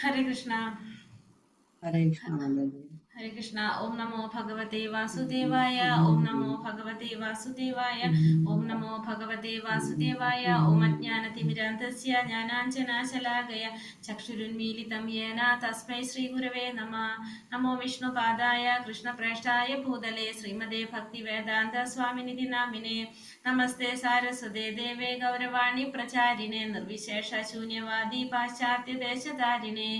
ഹരേ കൃഷ്ണ. ഹരേ കൃഷ്ണ. ഹരേ കൃഷ്ണ. ഓം നമോ ഭഗവതേ വാസുദേവായ. ഓം നമോ ഭഗവതേ വാസുദേവായ. ഓം നമോ ഭഗവതേ വാസുദേവായ. ഓം അജ്ഞാനതിമിരാന്തസ്യ ജ്ഞാനാഞ്ജനാശലാകയ ചക്ഷുരുന്മീലിതം യേന തസ്മൈ ശ്രീഗുരവേ നമഃ. നമോ വിഷ്ണുപാദായ കൃഷ്ണപ്രേഷ്ഠായ ഭൂതലേ ശ്രീമതേ ഭക്തിവേദാന്ത സ്വാമിനിധി നാമിനെ. നമസ്തേ സാരസ്വതേ ദേവേ ഗൗരവാണി പ്രചാരിണേ നിർവിശേഷ ശൂന്യവാദി പാശ്ചാത്യ ദേശധാരിണേ.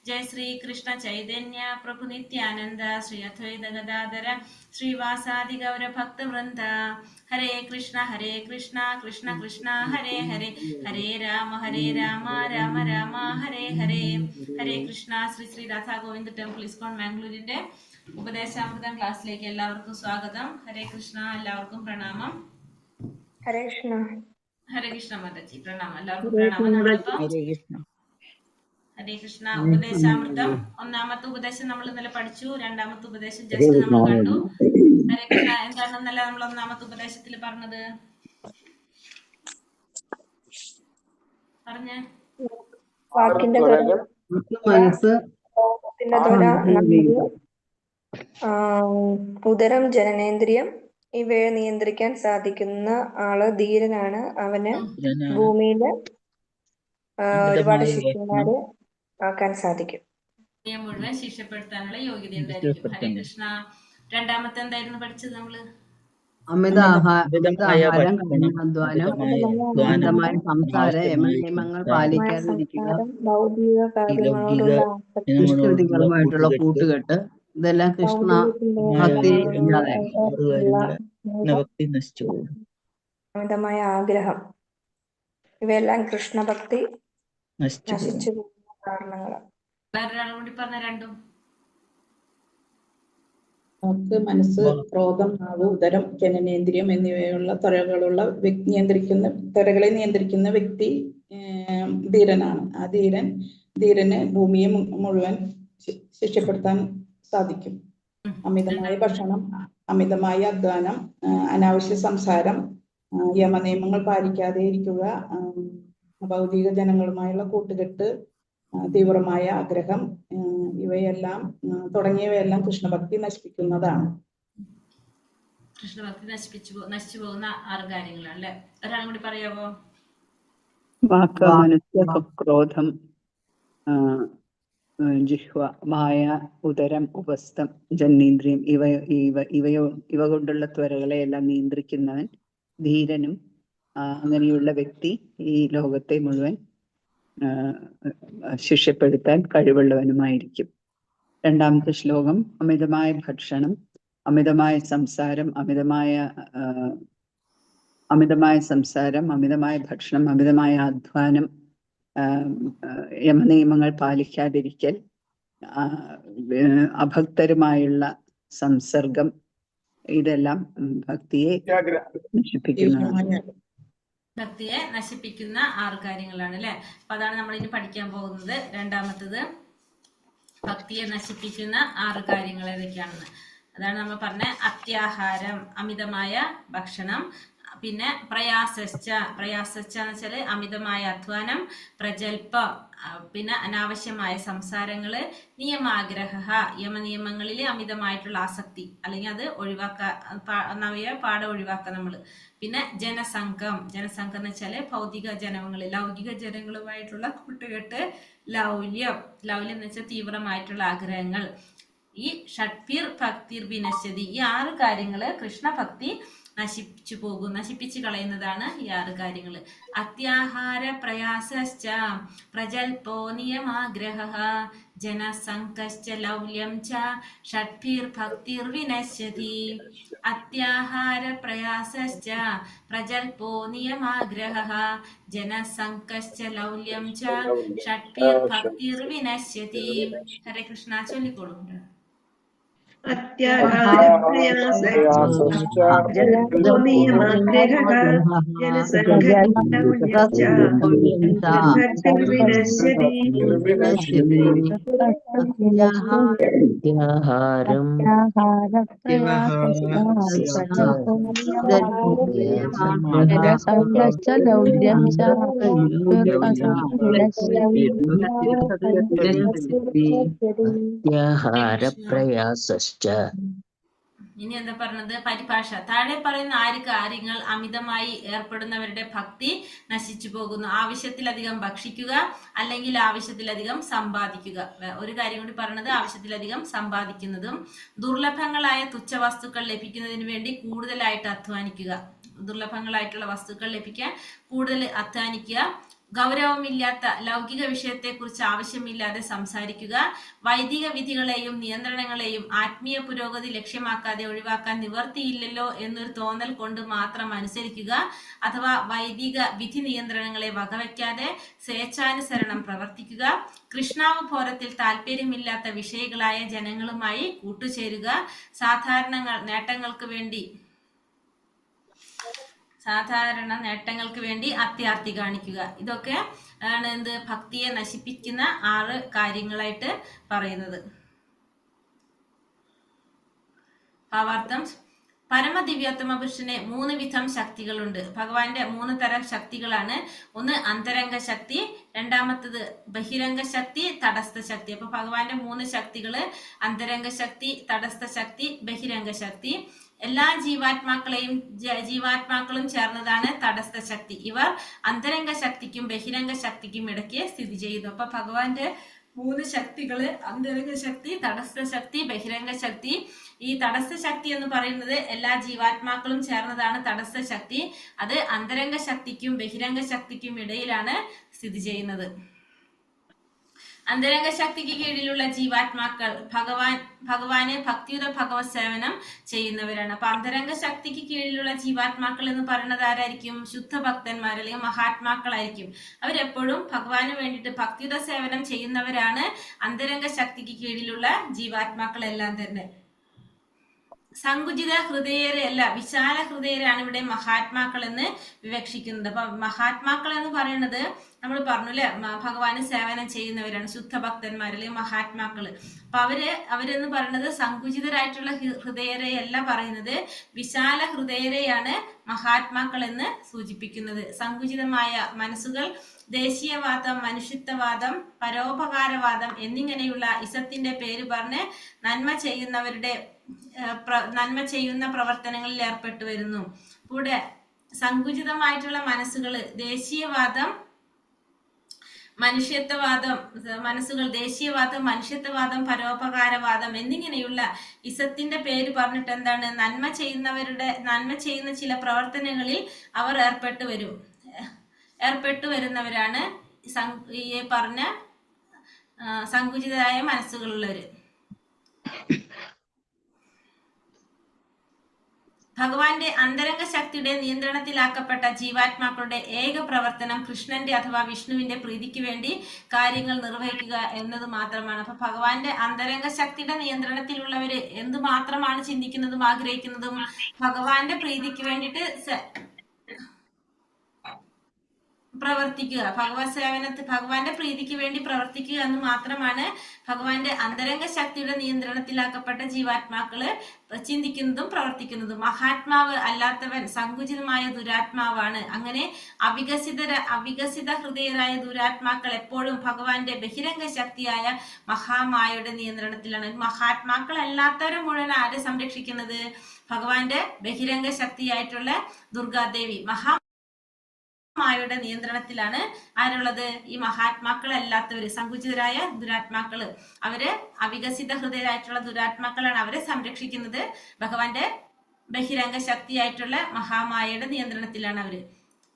ജയ ശ്രീ കൃഷ്ണ ചൈതന്യ പ്രഭു നിത്യാനന്ദ ശ്രീ അദ്വൈത ഗദാധര ശ്രീവാസാദി ഗൗര ഭക്തവൃന്ദ. ഹരേ കൃഷ്ണ കൃഷ്ണ കൃഷ്ണ ഹരേ ഹരേ, ഹരേ രാമ രാമ രാമ ഹരേ ഹരേ. ഹരേ കൃഷ്ണ. ശ്രീ ശ്രീ രാധാ ഗോവിന്ദ് ടെമ്പിൾ ഇസ്കോൺ മാംഗ്ലൂരിന്റെ ഉപദേശാമൃതം ക്ലാസ്സിലേക്ക് എല്ലാവർക്കും സ്വാഗതം. ഹരേ കൃഷ്ണ. എല്ലാവർക്കും പ്രണാമം. ഹരേ കൃഷ്ണ. ഹരേ കൃഷ്ണ മാതാജി. പ്രണാമം. എല്ലാവർക്കും പ്രണാമം. നമ്മളിപ്പം ഹരേ കൃഷ്ണ ഉപദേശാമൃതം ഒന്നാമത്തെ ഉപദേശം നമ്മൾ ഇന്നലെ പഠിച്ചു. രണ്ടാമത്തെ ഉപദേശം ജസ്റ്റ് നമ്മൾ കണ്ടു. ഹരേ കൃഷ്ണ. എന്താണ് ഇന്നലെ നമ്മൾ ഒന്നാമത്തെ ഉപദേശത്തിൽ പറഞ്ഞത്? പറഞ്ഞേ. വാക്കിന്റെ ഉദരം, ജനനേന്ദ്രിയം ഇവയെ നിയന്ത്രിക്കാൻ സാധിക്കുന്ന ആള് ധീരനാണ്. അവന് ഭൂമിയില് ഒരുപാട് ശിഷ്യന്മാരെ ആക്കാൻ സാധിക്കും. മുഴുവൻ ശിക്ഷപ്പെടുത്താനുള്ള യോഗ്യത ഉണ്ടായിരിക്കും. ഹരേ കൃഷ്ണ. രണ്ടാമത്തെ എന്തായിരുന്നു പഠിച്ചത് നമ്മള്? അമിതാഹാരം, കഠിനാധ്വാനം, അമിതമായ സംസാരം, യമനിയമങ്ങൾ പാലിക്കാതിരിക്കുക, ദുഷ്കൃതികളുമായിട്ടുള്ള കൂട്ടുകെട്ട്, ഇതെല്ലാം കൃഷ്ണ ഭക്തി അമിതമായ ആഗ്രഹം, ഇവയെല്ലാം കൃഷ്ണഭക്തി നശിച്ചു പോകുന്ന കാരണങ്ങളാണ്. വേറൊരാൾ കൂടി പറഞ്ഞ രണ്ടും. വാക്ക്, മനസ്സ്, ക്രോധം, നാവ്, ഉദരം, ജനനേന്ദ്രിയം എന്നിവയുള്ള ത്വരകളെ നിയന്ത്രിക്കുന്ന വ്യക്തി ധീരനാണ്. ആ ധീരന് ഭൂമിയെ മുഴുവൻ ശിക്ഷപ്പെടുത്താൻ സാധിക്കും. അമിതമായ ഭക്ഷണം, അമിതമായ അധ്വാനം, അനാവശ്യ സംസാരം, യമനിയമങ്ങൾ പാലിക്കാതെ ഇരിക്കുക, ഭൗതിക ജനങ്ങളുമായുള്ള കൂട്ടുകെട്ട്, തീവ്രമായ ആഗ്രഹം, തുടങ്ങിയവയെല്ലാം കൃഷ്ണഭക്തി നശിപ്പിക്കുന്നതാണ്. കൃഷ്ണഭക്തി നശിച്ചു പോകുന്ന 6 കാര്യങ്ങളാണ് അല്ലെ. ഒരാളും കൂടി പറയാവോ? വാക്ക്, മനസ്സ്, ക്രോധം, ജിഹ്വ, മായ, ഉദരം, ഉപസ്ഥം, ജനനേന്ദ്രിയം ഇവ കൊണ്ടുള്ള ത്വരകളെ എല്ലാം നിയന്ത്രിക്കുന്നവൻ ധീരനും അങ്ങനെയുള്ള വ്യക്തി ഈ ലോകത്തെ മുഴുവൻ ശിക്ഷപ്പെടുത്താൻ കഴിവുള്ളവനുമായിരിക്കും. രണ്ടാമത്തെ ശ്ലോകം, അമിതമായ ഭക്ഷണം, അമിതമായ സംസാരം, അമിതമായ ഭക്ഷണം, അമിതമായ അധ്വാനം, യമനിയമങ്ങൾ പാലിക്കാതിരിക്കൽ, അഭക്തരുമായുള്ള സംസർഗം, ഇതെല്ലാം ഭക്തിയെ നശിപ്പിക്കുന്ന 6 കാര്യങ്ങളാണ് അല്ലെ. അപ്പൊ അതാണ് നമ്മൾ ഇനി പഠിക്കാൻ പോകുന്നത്. രണ്ടാമത്തത് ഭക്തിയെ നശിപ്പിക്കുന്ന 6 കാര്യങ്ങൾ ഏതൊക്കെയാണെന്ന്. അതാണ് നമ്മൾ പറഞ്ഞ അത്യാഹാരം, അമിതമായ ഭക്ഷണം, പിന്നെ പ്രയാസച്ച എന്ന് വെച്ചാല് അമിതമായ അധ്വാനം, പ്രജൽപ്പം, പിന്നെ അനാവശ്യമായ സംസാരങ്ങള്, നിയമാഗ്രഹ യമനിയമങ്ങളിൽ അമിതമായിട്ടുള്ള ആസക്തി അല്ലെങ്കിൽ അത് പാടെ ഒഴിവാക്കുക നമ്മള്. പിന്നെ ജനസംഘം എന്ന് വെച്ചാല് ഭൗതിക ജനങ്ങള്, ലൗകിക ജനങ്ങളുമായിട്ടുള്ള കൂട്ടുകെട്ട്, ലൗല്യം എന്ന് വെച്ചാൽ തീവ്രമായിട്ടുള്ള ആഗ്രഹങ്ങൾ. ഈ ഷഡ്ഭിർ ഭക്തിർ വിനശ്യതി, ഈ 6 കാര്യങ്ങള് കൃഷ്ണഭക്തി നശിപ്പിച്ചു കളയുന്നതാണ് ഈ 6 കാര്യങ്ങള്. അത്യാഹാര പ്രയാസശ്ച പ്രജൽപോ നിയമാഗ്രഹ ജനസംഘശ്ച ലൗല്യം ച ഷഡ്ഭിർ ഭക്തിർ വിനശ്യതി. അത്യാഹാര പ്രയാസശ്ച പ്രജൽപോ നിയമാഗ്രഹ ജനസംഘശ്ച ലൗല്യം ച ഷഡ്ഭിർ ഭക്തിർ വിനശ്യതി. ഹരേ കൃഷ്ണ. ചൊല്ലിക്കോളൂ. അത്യാഹാരപ്രയാസശ്ച ജനോനിയമാഗ്രഹഃ ജനസംഘർഷൗന്യശ്ച നിർവിനശ്യതി. അത്യാഹാരം അത്യാഹാരപ്രയാസശ്ച. ഇനി എന്താ പറഞ്ഞത്? പരിഭാഷ. താഴെ പറയുന്ന 6 കാര്യങ്ങൾ അമിതമായി ഏർപ്പെടുന്നവരുടെ ഭക്തി നശിച്ചു പോകുന്നു. ആവശ്യത്തിലധികം ഭക്ഷിക്കുക, അല്ലെങ്കിൽ ആവശ്യത്തിലധികം സമ്പാദിക്കുക. ഒരു കാര്യം കൂടി പറഞ്ഞത് ആവശ്യത്തിലധികം സമ്പാദിക്കുന്നതും. ദുർലഭങ്ങളായ തുച്ഛവസ്തുക്കൾ ലഭിക്കുന്നതിന് വേണ്ടി കൂടുതലായിട്ട് അധ്വാനിക്കുക. ദുർലഭങ്ങളായിട്ടുള്ള വസ്തുക്കൾ ലഭിക്കാൻ കൂടുതൽ അധ്വാനിക്കുക. ഗൗരവമില്ലാത്ത ലൗകിക വിഷയത്തെക്കുറിച്ച് ആവശ്യമില്ലാതെ സംസാരിക്കുക. വൈദിക വിധികളെയും നിയന്ത്രണങ്ങളെയും ആത്മീയ പുരോഗതി ലക്ഷ്യമാക്കാതെ ഒഴിവാക്കാൻ നിവർത്തിയില്ലല്ലോ എന്നൊരു തോന്നൽ കൊണ്ട് മാത്രം അനുസരിക്കുക. അഥവാ വൈദിക വിധി നിയന്ത്രണങ്ങളെ വകവയ്ക്കാതെ സ്വേച്ഛാനുസരണം പ്രവർത്തിക്കുക. കൃഷ്ണാവബോധത്തിൽ താല്പര്യമില്ലാത്ത വിഷയികളായ ജനങ്ങളുമായി കൂട്ടുചേരുക. സാധാരണ നേട്ടങ്ങൾക്ക് വേണ്ടി അത്യാർത്തി കാണിക്കുക. ഇതൊക്കെ ആണ് ഭക്തിയെ നശിപ്പിക്കുന്ന 6 കാര്യങ്ങളായിട്ട് പറയുന്നത്. ഭാവാർത്ഥം. പരമദിവ്യോത്തമ പുരുഷന് 3 വിധം ശക്തികളുണ്ട്. ഭഗവാന്റെ 3 തരം ശക്തികളാണ്. ഒന്ന് അന്തരംഗ ശക്തി, രണ്ടാമത്തത് ബഹിരംഗ ശക്തി, തടസ്ഥ ശക്തി. അപ്പൊ ഭഗവാന്റെ 3 ശക്തികള് അന്തരംഗ ശക്തി, തടസ്ഥ ശക്തി, ബഹിരംഗ ശക്തി. എല്ലാ ജീവാത്മാക്കളും ചേർന്നതാണ് തടസ്ഥ ശക്തി. ഇവർ അന്തരംഗ ശക്തിക്കും ബഹിരംഗ ശക്തിക്കും ഇടയ്ക്ക് സ്ഥിതി ചെയ്യുന്നു. അപ്പൊ ഭഗവാന്റെ 3 ശക്തികള് അന്തരംഗ ശക്തി, തടസ്ഥ ശക്തി, ബഹിരംഗ ശക്തി. ഈ തടസ്ഥ ശക്തി എന്ന് പറയുന്നത് എല്ലാ ജീവാത്മാക്കളും ചേർന്നതാണ് തടസ്ഥ ശക്തി. അത് അന്തരംഗ ശക്തിക്കും ബഹിരംഗ ശക്തിക്കും ഇടയിലാണ് സ്ഥിതി ചെയ്യുന്നത്. അന്തരംഗ ശക്തിക്ക് കീഴിലുള്ള ജീവാത്മാക്കൾ ഭഗവാന് ഭക്തിയുത ഭഗവത് സേവനം ചെയ്യുന്നവരാണ്. അപ്പൊ അന്തരംഗ ശക്തിക്ക് കീഴിലുള്ള ജീവാത്മാക്കൾ എന്ന് പറയുന്നത് ആരായിരിക്കും? ശുദ്ധ ഭക്തന്മാർ അല്ലെങ്കിൽ മഹാത്മാക്കളായിരിക്കും. അവരെപ്പോഴും ഭഗവാന് വേണ്ടിയിട്ട് ഭക്തിയുത സേവനം ചെയ്യുന്നവരാണ് അന്തരംഗ ശക്തിക്ക് കീഴിലുള്ള ജീവാത്മാക്കളെല്ലാം തന്നെ. സങ്കുചിത ഹൃദയരല്ല, വിശാല ഹൃദയരാണ് ഇവിടെ മഹാത്മാക്കൾ എന്ന് വിവക്ഷിക്കുന്നത്. അപ്പൊ മഹാത്മാക്കൾ എന്ന് പറയുന്നത് നമ്മൾ പറഞ്ഞു അല്ലെ, ഭഗവാന് സേവനം ചെയ്യുന്നവരാണ് ശുദ്ധ ഭക്തന്മാർ അല്ലെങ്കിൽ മഹാത്മാക്കള്. അപ്പൊ അവരെന്ന് പറയുന്നത് സങ്കുചിതരായിട്ടുള്ള ഹൃദയരെയല്ല പറയുന്നത്, വിശാല ഹൃദയരെയാണ് മഹാത്മാക്കൾ എന്ന് സൂചിപ്പിക്കുന്നത്. സങ്കുചിതമായ മനസ്സുകൾ ദേശീയവാദം, മനുഷ്യത്വവാദം, പരോപകാരവാദം എന്നിങ്ങനെയുള്ള ഇസത്തിന്റെ പേര് പറഞ്ഞ് നന്മ ചെയ്യുന്ന പ്രവർത്തനങ്ങളിൽ ഏർപ്പെട്ടു വരുന്നു. കൂടെ സങ്കുചിതമായിട്ടുള്ള മനസ്സുകള് ദേശീയവാദം, മനുഷ്യത്വവാദം, പരോപകാരവാദം എന്നിങ്ങനെയുള്ള ഇസത്തിന്റെ പേര് പറഞ്ഞിട്ട് എന്താണ്, നന്മ ചെയ്യുന്ന ചില പ്രവർത്തനങ്ങളിൽ അവർ ഏർപ്പെട്ടു വരുന്നവരാണ് ഈ പറഞ്ഞ സങ്കുചിതരായ മനസ്സുകളുള്ളവര്. ഭഗവാന്റെ അന്തരംഗ ശക്തിയുടെ നിയന്ത്രണത്തിലാക്കപ്പെട്ട ജീവാത്മാക്കളുടെ ഏക പ്രവർത്തനം കൃഷ്ണന്റെ അഥവാ വിഷ്ണുവിന്റെ പ്രീതിക്ക് വേണ്ടി കാര്യങ്ങൾ നിർവഹിക്കുക എന്നത് മാത്രമാണ്. അപ്പൊ ഭഗവാന്റെ അന്തരംഗ ശക്തിയുടെ നിയന്ത്രണത്തിലുള്ളവര് എന്ത് മാത്രമാണ് ചിന്തിക്കുന്നതും ആഗ്രഹിക്കുന്നതും? ഭഗവാന്റെ പ്രീതിക്ക് വേണ്ടിയിട്ട് പ്രവർത്തിക്കുക, ഭഗവാന്റെ പ്രീതിക്ക് വേണ്ടി പ്രവർത്തിക്കുക എന്ന് മാത്രമാണ് ഭഗവാന്റെ അന്തരംഗ ശക്തിയുടെ നിയന്ത്രണത്തിലാക്കപ്പെട്ട ജീവാത്മാക്കള് ചിന്തിക്കുന്നതും പ്രവർത്തിക്കുന്നതും. മഹാത്മാവ് അല്ലാത്തവൻ സങ്കുചിതമായ ദുരാത്മാവാണ്. അങ്ങനെ അവികസിത ഹൃദയരായ ദുരാത്മാക്കൾ എപ്പോഴും ഭഗവാന്റെ ബഹിരംഗ ശക്തിയായ മഹാമായയുടെ നിയന്ത്രണത്തിലാണ്. മഹാത്മാക്കൾ അല്ലാത്തവരെ മുഴുവൻ ആരെ സംരക്ഷിക്കുന്നത്? ഭഗവാന്റെ ബഹിരംഗ ശക്തിയായിട്ടുള്ള ദുർഗാദേവി മായയുടെ നിയന്ത്രണത്തിലാണ് ആരുള്ളത്? ഈ മഹാത്മാക്കളല്ലാത്തവര്, സങ്കുചിതരായ ദുരാത്മാക്കള്. അവര് അവികസിത ഹൃദയരായിട്ടുള്ള ദുരാത്മാക്കളാണ്. അവരെ സംരക്ഷിക്കുന്നത് ഭഗവാന്റെ ബഹിരംഗ ശക്തിയായിട്ടുള്ള മഹാമായയുടെ നിയന്ത്രണത്തിലാണ് അവര്.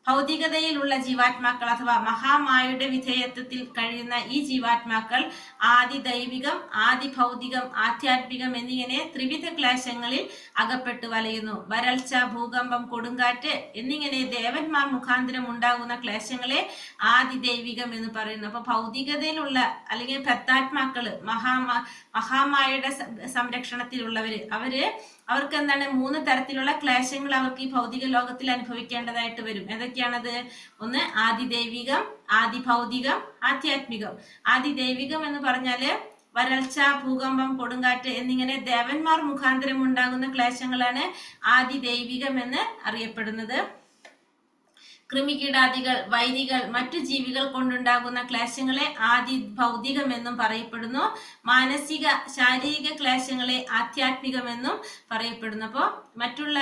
ഭൗതികതയിലുള്ള ജീവാത്മാക്കൾ അഥവാ മഹാമായയുടെ വിധേയത്വത്തിൽ കഴിയുന്ന ഈ ജീവാത്മാക്കൾ ആദി ദൈവികം, ആദി ഭൗതികം, ആധ്യാത്മികം എന്നിങ്ങനെ ത്രിവിധ ക്ലേശങ്ങളിൽ അകപ്പെട്ടു വലയുന്നു. വരൾച്ച, ഭൂകമ്പം, കൊടുങ്കാറ്റ് എന്നിങ്ങനെ ദേവന്മാർ മുഖാന്തരം ഉണ്ടാകുന്ന ക്ലേശങ്ങളെ ആദി ദൈവികം എന്ന് പറയുന്നു. അപ്പൊ ഭൗതികതയിലുള്ള അല്ലെങ്കിൽ ഭക്താത്മാക്കള് മഹാമായയുടെ സംരക്ഷണത്തിലുള്ളവര് അവർക്ക് എന്താണ് 3 തരത്തിലുള്ള ക്ലേശങ്ങൾ അവർക്ക് ഈ ഭൗതിക ലോകത്തിൽ അനുഭവിക്കേണ്ടതായിട്ട് വരും. ഏതൊക്കെയാണത്? ഒന്ന് ആദി ദൈവികം, ആദി ഭൗതികം, ആധ്യാത്മികം. ആദി ദൈവികം എന്ന് പറഞ്ഞാല് വരൾച്ച, ഭൂകമ്പം, കൊടുങ്കാറ്റ് എന്നിങ്ങനെ ദേവന്മാർ മുഖാന്തരം ഉണ്ടാകുന്ന ക്ലേശങ്ങളാണ് ആദി ദൈവികം എന്ന് അറിയപ്പെടുന്നത്. കൃമികീടാദികൾ, വൈരികൾ, മറ്റു ജീവികൾ കൊണ്ടുണ്ടാകുന്ന ക്ലേശങ്ങളെ ആദി ഭൗതികമെന്നും പറയപ്പെടുന്നു. മാനസിക ശാരീരിക ക്ലേശങ്ങളെ ആധ്യാത്മികമെന്നും പറയപ്പെടുന്നു. അപ്പോൾ മറ്റുള്ള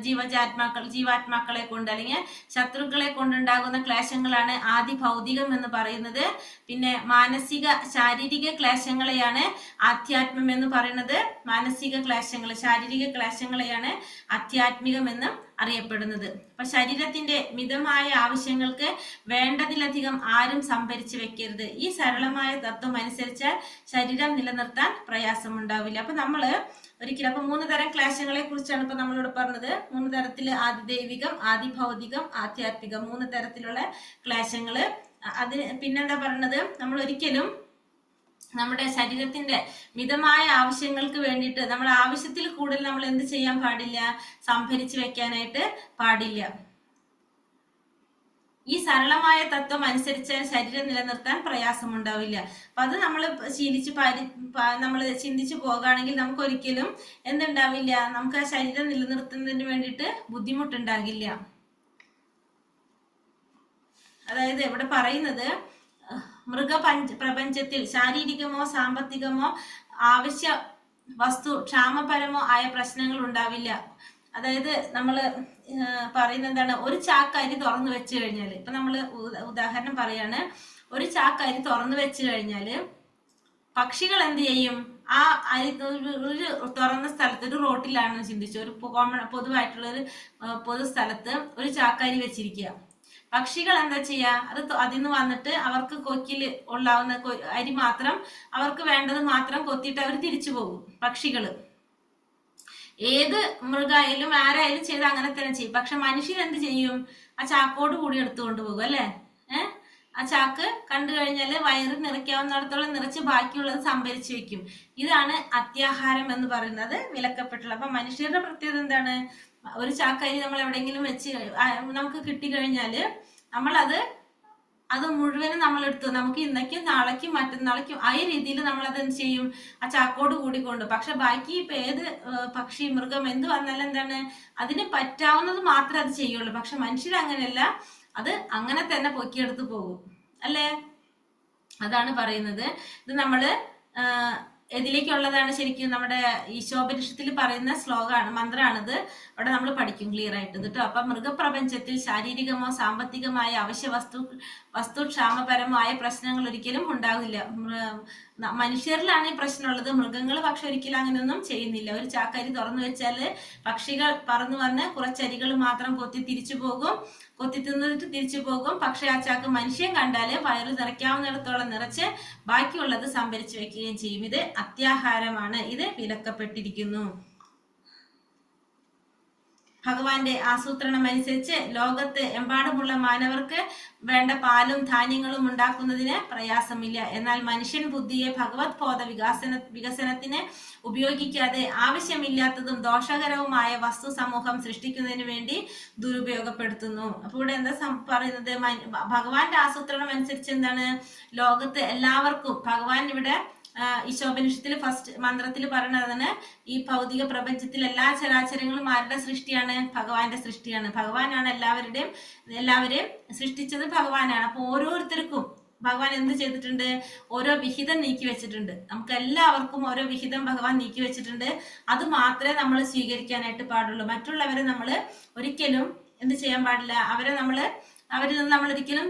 ജീവാത്മാക്കളെ കൊണ്ട് അല്ലെങ്കിൽ ശത്രുക്കളെ കൊണ്ടുണ്ടാകുന്ന ക്ലേശങ്ങളാണ് ആദി ഭൗതികം എന്ന് പറയുന്നത്. പിന്നെ മാനസിക ശാരീരിക ക്ലേശങ്ങളെയാണ് ആധ്യാത്മം എന്ന് പറയുന്നത്. മാനസിക ക്ലേശങ്ങൾ, ശാരീരിക ക്ലേശങ്ങളെയാണ് ആധ്യാത്മികം എന്നും അറിയപ്പെടുന്നത്. അപ്പൊ ശരീരത്തിന്റെ മിതമായ ആവശ്യങ്ങൾക്ക് വേണ്ടതിലധികം ആരും സംഭരിച്ചു വെക്കരുത്. ഈ സരളമായ തത്വം അനുസരിച്ചാൽ ശരീരം നിലനിർത്താൻ പ്രയാസമുണ്ടാവില്ല. അപ്പൊ നമ്മള് ഒരിക്കലും അപ്പൊ 3 തരം ക്ലേശങ്ങളെ കുറിച്ചാണ് ഇപ്പൊ നമ്മളോട് പറഞ്ഞത്. 3 തരത്തില് ആദി ദൈവികം, ആദി ഭൗതികം, ആധ്യാത്മികം 3 തരത്തിലുള്ള ക്ലേശങ്ങള്. അതിന് പിന്നെന്താ പറഞ്ഞത്? നമ്മൾ ഒരിക്കലും നമ്മുടെ ശരീരത്തിന്റെ മിതമായ ആവശ്യങ്ങൾക്ക് വേണ്ടിയിട്ട് നമ്മൾ ആവശ്യത്തിൽ കൂടുതൽ നമ്മൾ എന്ത് ചെയ്യാൻ പാടില്ല? സംഭരിച്ചു വെക്കാനായിട്ട് പാടില്ല. ഈ സരളമായ തത്വം അനുസരിച്ച് ശരീരം നിലനിർത്താൻ പ്രയാസമുണ്ടാവില്ല. അപ്പൊ അത് നമ്മൾ ശീലിച്ച് നമ്മൾ ചിന്തിച്ചു പോകുകയാണെങ്കിൽ നമുക്ക് ഒരിക്കലും എന്തുണ്ടാവില്ല? നമുക്ക് ആ ശരീരം നിലനിർത്തുന്നതിന് വേണ്ടിയിട്ട് ബുദ്ധിമുട്ടുണ്ടാകില്ല. അതായത് ഇവിടെ പറയുന്നത് പ്രപഞ്ചത്തിൽ ശാരീരികമോ സാമ്പത്തികമോ ആവശ്യ വസ്തു ക്ഷാമപരമോ ആയ പ്രശ്നങ്ങൾ ഉണ്ടാവില്ല. അതായത് നമ്മൾ പറയുന്നത് എന്താണ്? ഒരു ചാക്ക് അരി തുറന്നു വെച്ച് കഴിഞ്ഞാൽ, ഇപ്പൊ നമ്മൾ ഉദാഹരണം പറയാണ്, ഒരു ചാക്ക് അരി തുറന്നു വെച്ച് കഴിഞ്ഞാൽ പക്ഷികൾ എന്ത് ചെയ്യും? ആ അരി ഒരു തുറന്ന സ്ഥലത്ത്, ഒരു റോട്ടിലാണെന്ന് ചിന്തിച്ചു, ഒരു പൊതുവായിട്ടുള്ള ഒരു പൊതു സ്ഥലത്ത് ഒരു ചാക്കരി വെച്ചിരിക്കുക. പക്ഷികൾ എന്താ ചെയ്യാ? അതിന്ന് വന്നിട്ട് അവർക്ക് കൊക്കില് ഉള്ളാവുന്ന അരി മാത്രം, അവർക്ക് വേണ്ടത് മാത്രം കൊത്തിയിട്ട് അവർ തിരിച്ചു പോകും. പക്ഷികള് ഏത് മൃഗായാലും ആരായാലും ചെയ്ത് അങ്ങനെ തന്നെ ചെയ്യും. പക്ഷെ മനുഷ്യൻ എന്ത് ചെയ്യും? ആ ചാക്കോട് കൂടി എടുത്തുകൊണ്ട് പോകും അല്ലെ? ആ ചാക്ക് കണ്ടു കഴിഞ്ഞാല് വയറ് നിറയ്ക്കാവുന്നിടത്തോളം നിറച്ച് ബാക്കിയുള്ളത് സംഭരിച്ചു വെക്കും. ഇതാണ് അത്യാഹാരം എന്ന് പറയുന്നത് വിലക്കപ്പെട്ടുള്ളത്. അപ്പൊ മനുഷ്യരുടെ പ്രത്യേകത എന്താണ്? ഒരു ചാക്കരി നമ്മൾ എവിടെയെങ്കിലും വെച്ച് നമുക്ക് കിട്ടിക്കഴിഞ്ഞാല് അത് മുഴുവനും നമ്മൾ എടുത്തു, നമുക്ക് ഇന്നേക്കും നാളേക്കും മറ്റന്നാളേക്കും ആ രീതിയിൽ നമ്മൾ അത് എന്ത് ചെയ്യും? ആ ചാക്കോട് കൂടിക്കൊണ്ട്. പക്ഷെ ബാക്കി ഇപ്പൊ ഏത് പക്ഷി മൃഗം എന്ത് വന്നാലും എന്താണ്? അതിന് പറ്റാവുന്നത് മാത്രമേ അത് ചെയ്യുള്ളൂ. പക്ഷെ മനുഷ്യർ അങ്ങനെയല്ല, അത് അങ്ങനെ തന്നെ പൊക്കിയെടുത്ത് പോകും അല്ലേ? അതാണ് പറയുന്നത്. ഇത് നമ്മള് ഇതിലേക്കുള്ളതാണ് ശരിക്കും നമ്മുടെ ഈശോപനിഷത്തിൽ പറയുന്ന ശ്ലോകമാണ്, മന്ത്രമാണിത്. അവിടെ നമ്മൾ പഠിക്കും ക്ലിയർ ആയിട്ട് കേട്ടോ. അപ്പൊ മൃഗപ്രപഞ്ചത്തിൽ ശാരീരികമോ സാമ്പത്തികമായ അവശ്യ വസ്തുക്ഷാമപരമായ പ്രശ്നങ്ങൾ ഒരിക്കലും ഉണ്ടാകില്ല. മനുഷ്യരിലാണ് ഈ പ്രശ്നമുള്ളത്. മൃഗങ്ങൾ പക്ഷെ ഒരിക്കലും അങ്ങനെയൊന്നും ചെയ്യുന്നില്ല. ഒരു ചാക്കരി തുറന്നു വെച്ചാല് പക്ഷികൾ പറന്നു വന്ന് കുറച്ചരികൾ മാത്രം കൊത്തി തിരിച്ചു പോകും, കൊത്തി തിന്നിട്ട് തിരിച്ചു പോകും. പക്ഷെ ആ ചാക്ക് മനുഷ്യൻ കണ്ടാല് വയറ് നിറയ്ക്കാവുന്നിടത്തോളം നിറച്ച് ബാക്കിയുള്ളത് സംഭരിച്ചു വെക്കുകയും ചെയ്യും. ഇത് അത്യാഹാരമാണ്. ഇത് വിലക്കപ്പെട്ടിരിക്കുന്നു. ഭഗവാന്റെ ആസൂത്രണം അനുസരിച്ച് ലോകത്ത് എമ്പാടുമുള്ള മാനവർക്ക് വേണ്ട പാലും ധാന്യങ്ങളും ഉണ്ടാക്കുന്നതിന് പ്രയാസമില്ല. എന്നാൽ മനുഷ്യൻ ബുദ്ധിയെ ഭഗവത് ബോധ വികസനത്തിന് ഉപയോഗിക്കാതെ ആവശ്യമില്ലാത്തതും ദോഷകരവുമായ വസ്തു സമൂഹം സൃഷ്ടിക്കുന്നതിന് വേണ്ടി ദുരുപയോഗപ്പെടുത്തുന്നു. അപ്പോൾ ഇവിടെ എന്താ പറയുന്നത്? ഭഗവാന്റെ ആസൂത്രണം അനുസരിച്ച് എന്താണ്? ലോകത്ത് എല്ലാവർക്കും ഭഗവാൻ ഇവിടെ ഈശോപനിഷത്തിൽ ഫസ്റ്റ് മന്ത്രത്തിൽ പറയുന്നതാണ്, ഈ ഭൗതിക പ്രപഞ്ചത്തിൽ എല്ലാ ചരാചരങ്ങളും ആരുടെ സൃഷ്ടിയാണ്? ഭഗവാന്റെ സൃഷ്ടിയാണ്. ഭഗവാനാണ് എല്ലാവരെയും സൃഷ്ടിച്ചത് ഭഗവാനാണ്. അപ്പൊ ഓരോരുത്തർക്കും ഭഗവാൻ എന്ത് ചെയ്തിട്ടുണ്ട്? ഓരോ വിഹിതം നീക്കി വെച്ചിട്ടുണ്ട്. നമുക്ക് എല്ലാവർക്കും ഓരോ വിഹിതം ഭഗവാൻ നീക്കി വെച്ചിട്ടുണ്ട്. അത് മാത്രമേ നമ്മൾ സ്വീകരിക്കാനായിട്ട് പാടുള്ളൂ. മറ്റുള്ളവരെ നമ്മൾ ഒരിക്കലും എന്ത് ചെയ്യാൻ പാടില്ല? അവരിൽ നിന്ന് നമ്മൾ ഒരിക്കലും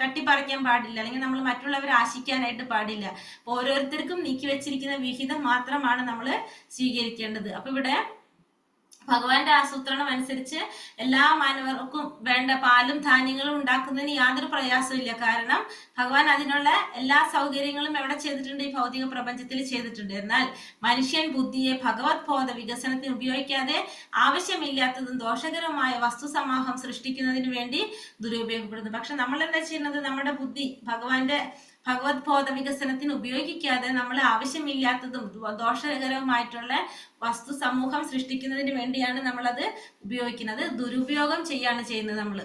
തട്ടിപ്പറിക്കാൻ പാടില്ല, അല്ലെങ്കിൽ നമ്മൾ മറ്റുള്ളവരെ ആശിക്കാനായിട്ട് പാടില്ല. ഓരോരുത്തർക്കും നീക്കി വെച്ചിരിക്കുന്ന വിഹിതം മാത്രമാണ് നമ്മൾ സ്വീകരിക്കേണ്ടത്. അപ്പൊ ഇവിടെ ഭഗവാന്റെ ആസൂത്രണം അനുസരിച്ച് എല്ലാ മാനവർക്കും വേണ്ട പാലും ധാന്യങ്ങളും ഉണ്ടാക്കുന്നതിന് യാതൊരു പ്രയാസമില്ല. കാരണം ഭഗവാൻ അതിനുള്ള എല്ലാ സൗകര്യങ്ങളും എവിടെ ചെയ്തിട്ടുണ്ട്? ഈ ഭൗതിക പ്രപഞ്ചത്തിൽ ചെയ്തിട്ടുണ്ട്. എന്നാൽ മനുഷ്യൻ ബുദ്ധിയെ ഭഗവത് ബോധ വികസനത്തിന് ഉപയോഗിക്കാതെ ആവശ്യമില്ലാത്തതും ദോഷകരമായ വസ്തുസമൂഹം സൃഷ്ടിക്കുന്നതിന് വേണ്ടി ദുരുപയോഗപ്പെടുന്നു. പക്ഷെ നമ്മൾ എന്താ ചെയ്യുന്നത്? നമ്മുടെ ബുദ്ധി ഭഗവത് ബോധ വികസനത്തിന് ഉപയോഗിക്കാതെ നമ്മൾ ആവശ്യമില്ലാത്തതും ദോഷകരവുമായിട്ടുള്ള വസ്തു സമൂഹം സൃഷ്ടിക്കുന്നതിന് വേണ്ടിയാണ് നമ്മളത് ഉപയോഗിക്കുന്നത്. ദുരുപയോഗം ചെയ്യാണ് ചെയ്യുന്നത്. നമ്മൾ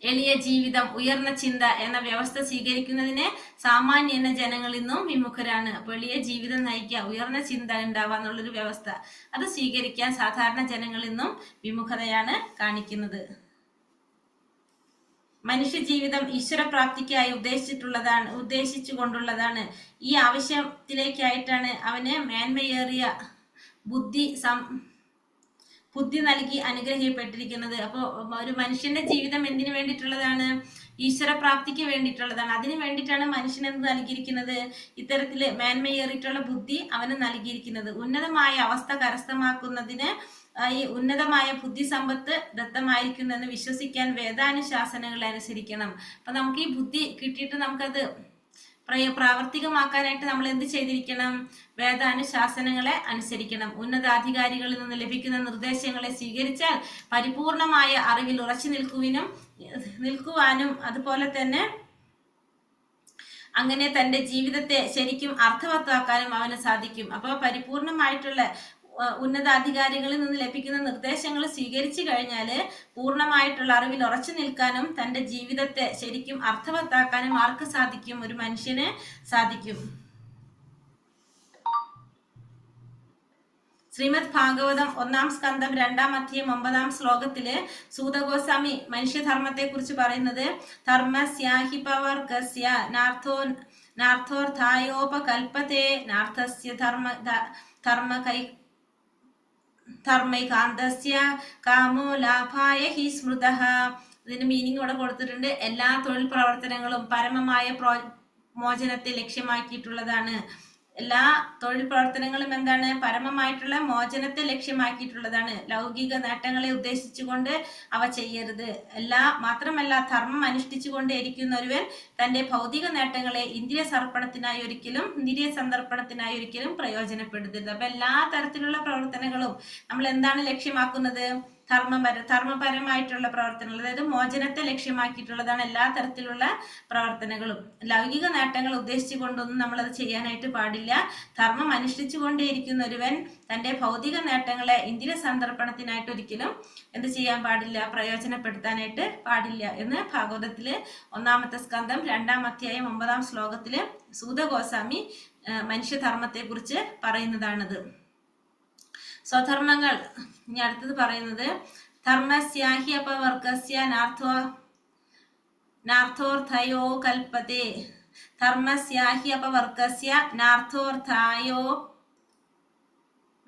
എളിയ ജീവിതം, ഉയർന്ന ചിന്ത എന്ന വ്യവസ്ഥ സ്വീകരിക്കുന്നതിന് സാമാന്യന ജനങ്ങൾ ഇന്നും വിമുഖരാണ്. അപ്പോൾ എളിയ ജീവിതം നയിക്കുക, ഉയർന്ന ചിന്ത ഉണ്ടാവുക എന്നുള്ളൊരു വ്യവസ്ഥ, അത് സ്വീകരിക്കാൻ സാധാരണ ജനങ്ങൾ ഇന്നും വിമുഖതയാണ് കാണിക്കുന്നത്. മനുഷ്യ ജീവിതം ഈശ്വരപ്രാപ്തിക്കായി ഉദ്ദേശിച്ചുകൊണ്ടുള്ളതാണ്. ഈ ആവശ്യത്തിലേക്കായിട്ടാണ് അവന് മേന്മയേറിയ ബുദ്ധി നൽകി അനുഗ്രഹിക്കപ്പെട്ടിരിക്കുന്നത്. അപ്പോൾ ഒരു മനുഷ്യന്റെ ജീവിതം എന്തിനു വേണ്ടിയിട്ടുള്ളതാണ്? ഈശ്വരപ്രാപ്തിക്ക് വേണ്ടിയിട്ടുള്ളതാണ്. അതിനു വേണ്ടിയിട്ടാണ് മനുഷ്യൻ എന്ത് നൽകിയിരിക്കുന്നത്? ഇത്തരത്തില് മേന്മയേറിയിട്ടുള്ള ബുദ്ധി അവന് നൽകിയിരിക്കുന്നത്. ഉന്നതമായ അവസ്ഥ കരസ്ഥമാക്കുന്നതിന് ഈ ഉന്നതമായ ബുദ്ധി സമ്പത്ത് ദത്തമായിരിക്കുന്നെന്ന് വിശ്വസിക്കാൻ വേദാനുശാസനങ്ങൾ അനുസരിക്കണം. അപ്പൊ നമുക്ക് ഈ ബുദ്ധി കിട്ടിയിട്ട് നമുക്കത് പ്രാവർത്തികമാക്കാനായിട്ട് നമ്മൾ എന്ത് ചെയ്തിരിക്കണം? വേദാനുശാസനങ്ങളെ അനുസരിക്കണം. ഉന്നതാധികാരികളിൽ നിന്ന് ലഭിക്കുന്ന നിർദ്ദേശങ്ങളെ സ്വീകരിച്ചാൽ പരിപൂർണമായ അറിവിൽ ഉറച്ചു നിൽക്കുവാനും അതുപോലെ തന്നെ അങ്ങനെ തന്റെ ജീവിതത്തെ ശരിക്കും അർത്ഥവത്താക്കാനും അവന് സാധിക്കും. അപ്പോൾ പരിപൂർണമായിട്ടുള്ള ഉന്നതാധികാരികളിൽ നിന്ന് ലഭിക്കുന്ന നിർദ്ദേശങ്ങൾ സ്വീകരിച്ചു കഴിഞ്ഞാൽ പൂർണ്ണമായിട്ടുള്ള അറിവിൽ ഉറച്ചു നിൽക്കാനും തന്റെ ജീവിതത്തെ ശരിക്കും അർത്ഥവത്താക്കാനും ആർക്ക് സാധിക്കും? ഒരു മനുഷ്യന് സാധിക്കും. ശ്രീമദ് ഭാഗവതം 1-ാം സ്കന്ധം 2-ാം അധ്യായം 9-ാം ശ്ലോകത്തില് സൂതഗോസ്വാമി മനുഷ്യധർമ്മത്തെ കുറിച്ച് പറയുന്നത് ധർമ്മസ്യാഹിപവർഗസ്യ നാർത്ഥോർത്ഥായോപകൽപതേ നാർത്ഥസ്യ ധർമ്മൈകാന്തസ്യ കാമോ ലാഭായ ഹി സ്മൃതഃ. ഇതിന്റെ മീനിങ് ഇവിടെ കൊടുത്തിട്ടുണ്ട്. എല്ലാ തൊഴിൽ പ്രവർത്തനങ്ങളും പരമമായ മോചനത്തെ ലക്ഷ്യമാക്കിയിട്ടുള്ളതാണ്. എല്ലാ തൊഴിൽ പ്രവർത്തനങ്ങളും എന്താണ്? പരമമായിട്ടുള്ള മോചനത്തെ ലക്ഷ്യമാക്കിയിട്ടുള്ളതാണ്. ലൗകിക നേട്ടങ്ങളെ ഉദ്ദേശിച്ചുകൊണ്ട് അവ ചെയ്യരുത്. മാത്രമല്ല ധർമ്മം അനുഷ്ഠിച്ചുകൊണ്ട് ഇരിക്കുന്ന ഒരുവൻ തന്റെ ഭൗതിക നേട്ടങ്ങളെ ഇന്ദ്രിയ സന്ദർപ്പണത്തിനായി ഒരിക്കലും പ്രയോജനപ്പെടുത്തരുത്. അപ്പൊ എല്ലാ തരത്തിലുള്ള പ്രവർത്തനങ്ങളും നമ്മൾ എന്താണ് ലക്ഷ്യമാക്കുന്നത്? ധർമ്മപരമായിട്ടുള്ള പ്രവർത്തനങ്ങൾ, അതായത് മോചനത്തെ ലക്ഷ്യമാക്കിയിട്ടുള്ളതാണ് എല്ലാ തരത്തിലുള്ള പ്രവർത്തനങ്ങളും. ലൗകിക നേട്ടങ്ങൾ ഉദ്ദേശിച്ചുകൊണ്ടൊന്നും നമ്മളത് ചെയ്യാനായിട്ട് പാടില്ല. ധർമ്മം അനുഷ്ഠിച്ചുകൊണ്ടേയിരിക്കുന്ന ഒരുവൻ തന്റെ ഭൗതിക നേട്ടങ്ങളെ ഇന്ദ്രിയ സന്ദർപ്പണത്തിനായിട്ട് ഒരിക്കലും എന്ത് ചെയ്യാൻ പാടില്ല? പ്രയോജനപ്പെടുത്താനായിട്ട് പാടില്ല എന്ന് ഭാഗവതത്തില് 1-ാമത്തെ സ്കന്ധം 2-ാം അധ്യായം 9-ാം ശ്ലോകത്തില് സൂതഗോസ്വാമി മനുഷ്യധർമ്മത്തെ കുറിച്ച് പറയുന്നതാണിത്. സ്വധർമ്മങ്ങൾ. ഇനി അടുത്തത് പറയുന്നത് ധർമ്മസ്യാഹി അപവർഗസ്യ നാർത്ഥോർത്ഥയോ കൽപ്പതേ. ധർമ്മസ്യാഹി അപവർഗസ്യ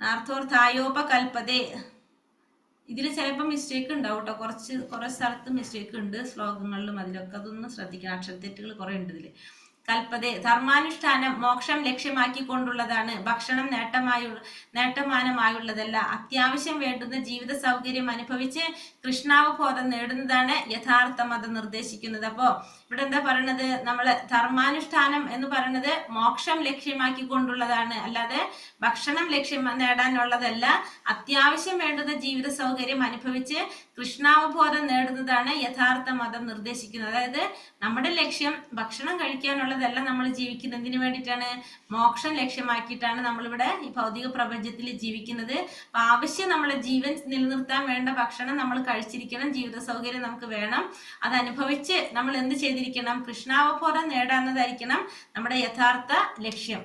നാർത്ഥോർത്ഥായോപകൽപ്പതേ. ഇതിൽ ചിലപ്പോൾ മിസ്റ്റേക്ക് ഉണ്ടാവും കേട്ടോ. കുറെ സ്ഥലത്ത് മിസ്റ്റേക്ക് ഉണ്ട്, ശ്ലോകങ്ങളിലും അതിലൊക്കെ. അതൊന്നും ശ്രദ്ധിക്കണം. അക്ഷരത്തെറ്റുകൾ കുറെ ഉണ്ട് ഇതിൽ. കൽപ്പതേ ധർമാനുഷ്ഠാനം മോക്ഷം ലക്ഷ്യമാക്കിക്കൊണ്ടുള്ളതാണ്. ഭക്ഷണം നേട്ടമാനമായുള്ളതല്ല. അത്യാവശ്യം വേണ്ടുന്ന ജീവിത സൗകര്യം അനുഭവിച്ച് കൃഷ്ണാവബോധം നേടുന്നതാണ് യഥാർത്ഥ മതം നിർദ്ദേശിക്കുന്നത്. അപ്പോ ഇവിടെ എന്താ പറയണത്? നമ്മള് ധർമാനുഷ്ഠാനം എന്ന് പറയുന്നത് മോക്ഷം ലക്ഷ്യമാക്കിക്കൊണ്ടുള്ളതാണ്, അല്ലാതെ ഭക്ഷണം നേടാനുള്ളതല്ല. അത്യാവശ്യം വേണ്ടുന്ന ജീവിത സൗകര്യം അനുഭവിച്ച് കൃഷ്ണാവബോധം നേടുന്നതാണ് യഥാർത്ഥ മതം നിർദ്ദേശിക്കുന്നത്. അതായത് നമ്മുടെ ലക്ഷ്യം ഭക്ഷണം കഴിക്കാനുള്ളതല്ല. നമ്മൾ ജീവിക്കുന്നതിന് വേണ്ടിയിട്ടാണ്, മോക്ഷം ലക്ഷ്യമാക്കിയിട്ടാണ് നമ്മളിവിടെ ഈ ഭൗതിക പ്രപഞ്ചത്തിൽ ജീവിക്കുന്നത്. അപ്പൊ ആവശ്യം നമ്മളെ ജീവൻ നിലനിർത്താൻ വേണ്ട ഭക്ഷണം നമ്മൾ കഴിച്ചിരിക്കണം, ജീവിത സൗകര്യം നമുക്ക് വേണം. അത് അനുഭവിച്ച് നമ്മൾ എന്ത് ചെയ്തിരിക്കണം? കൃഷ്ണാവബോധം നേടാവുന്നതായിരിക്കണം നമ്മുടെ യഥാർത്ഥ ലക്ഷ്യം.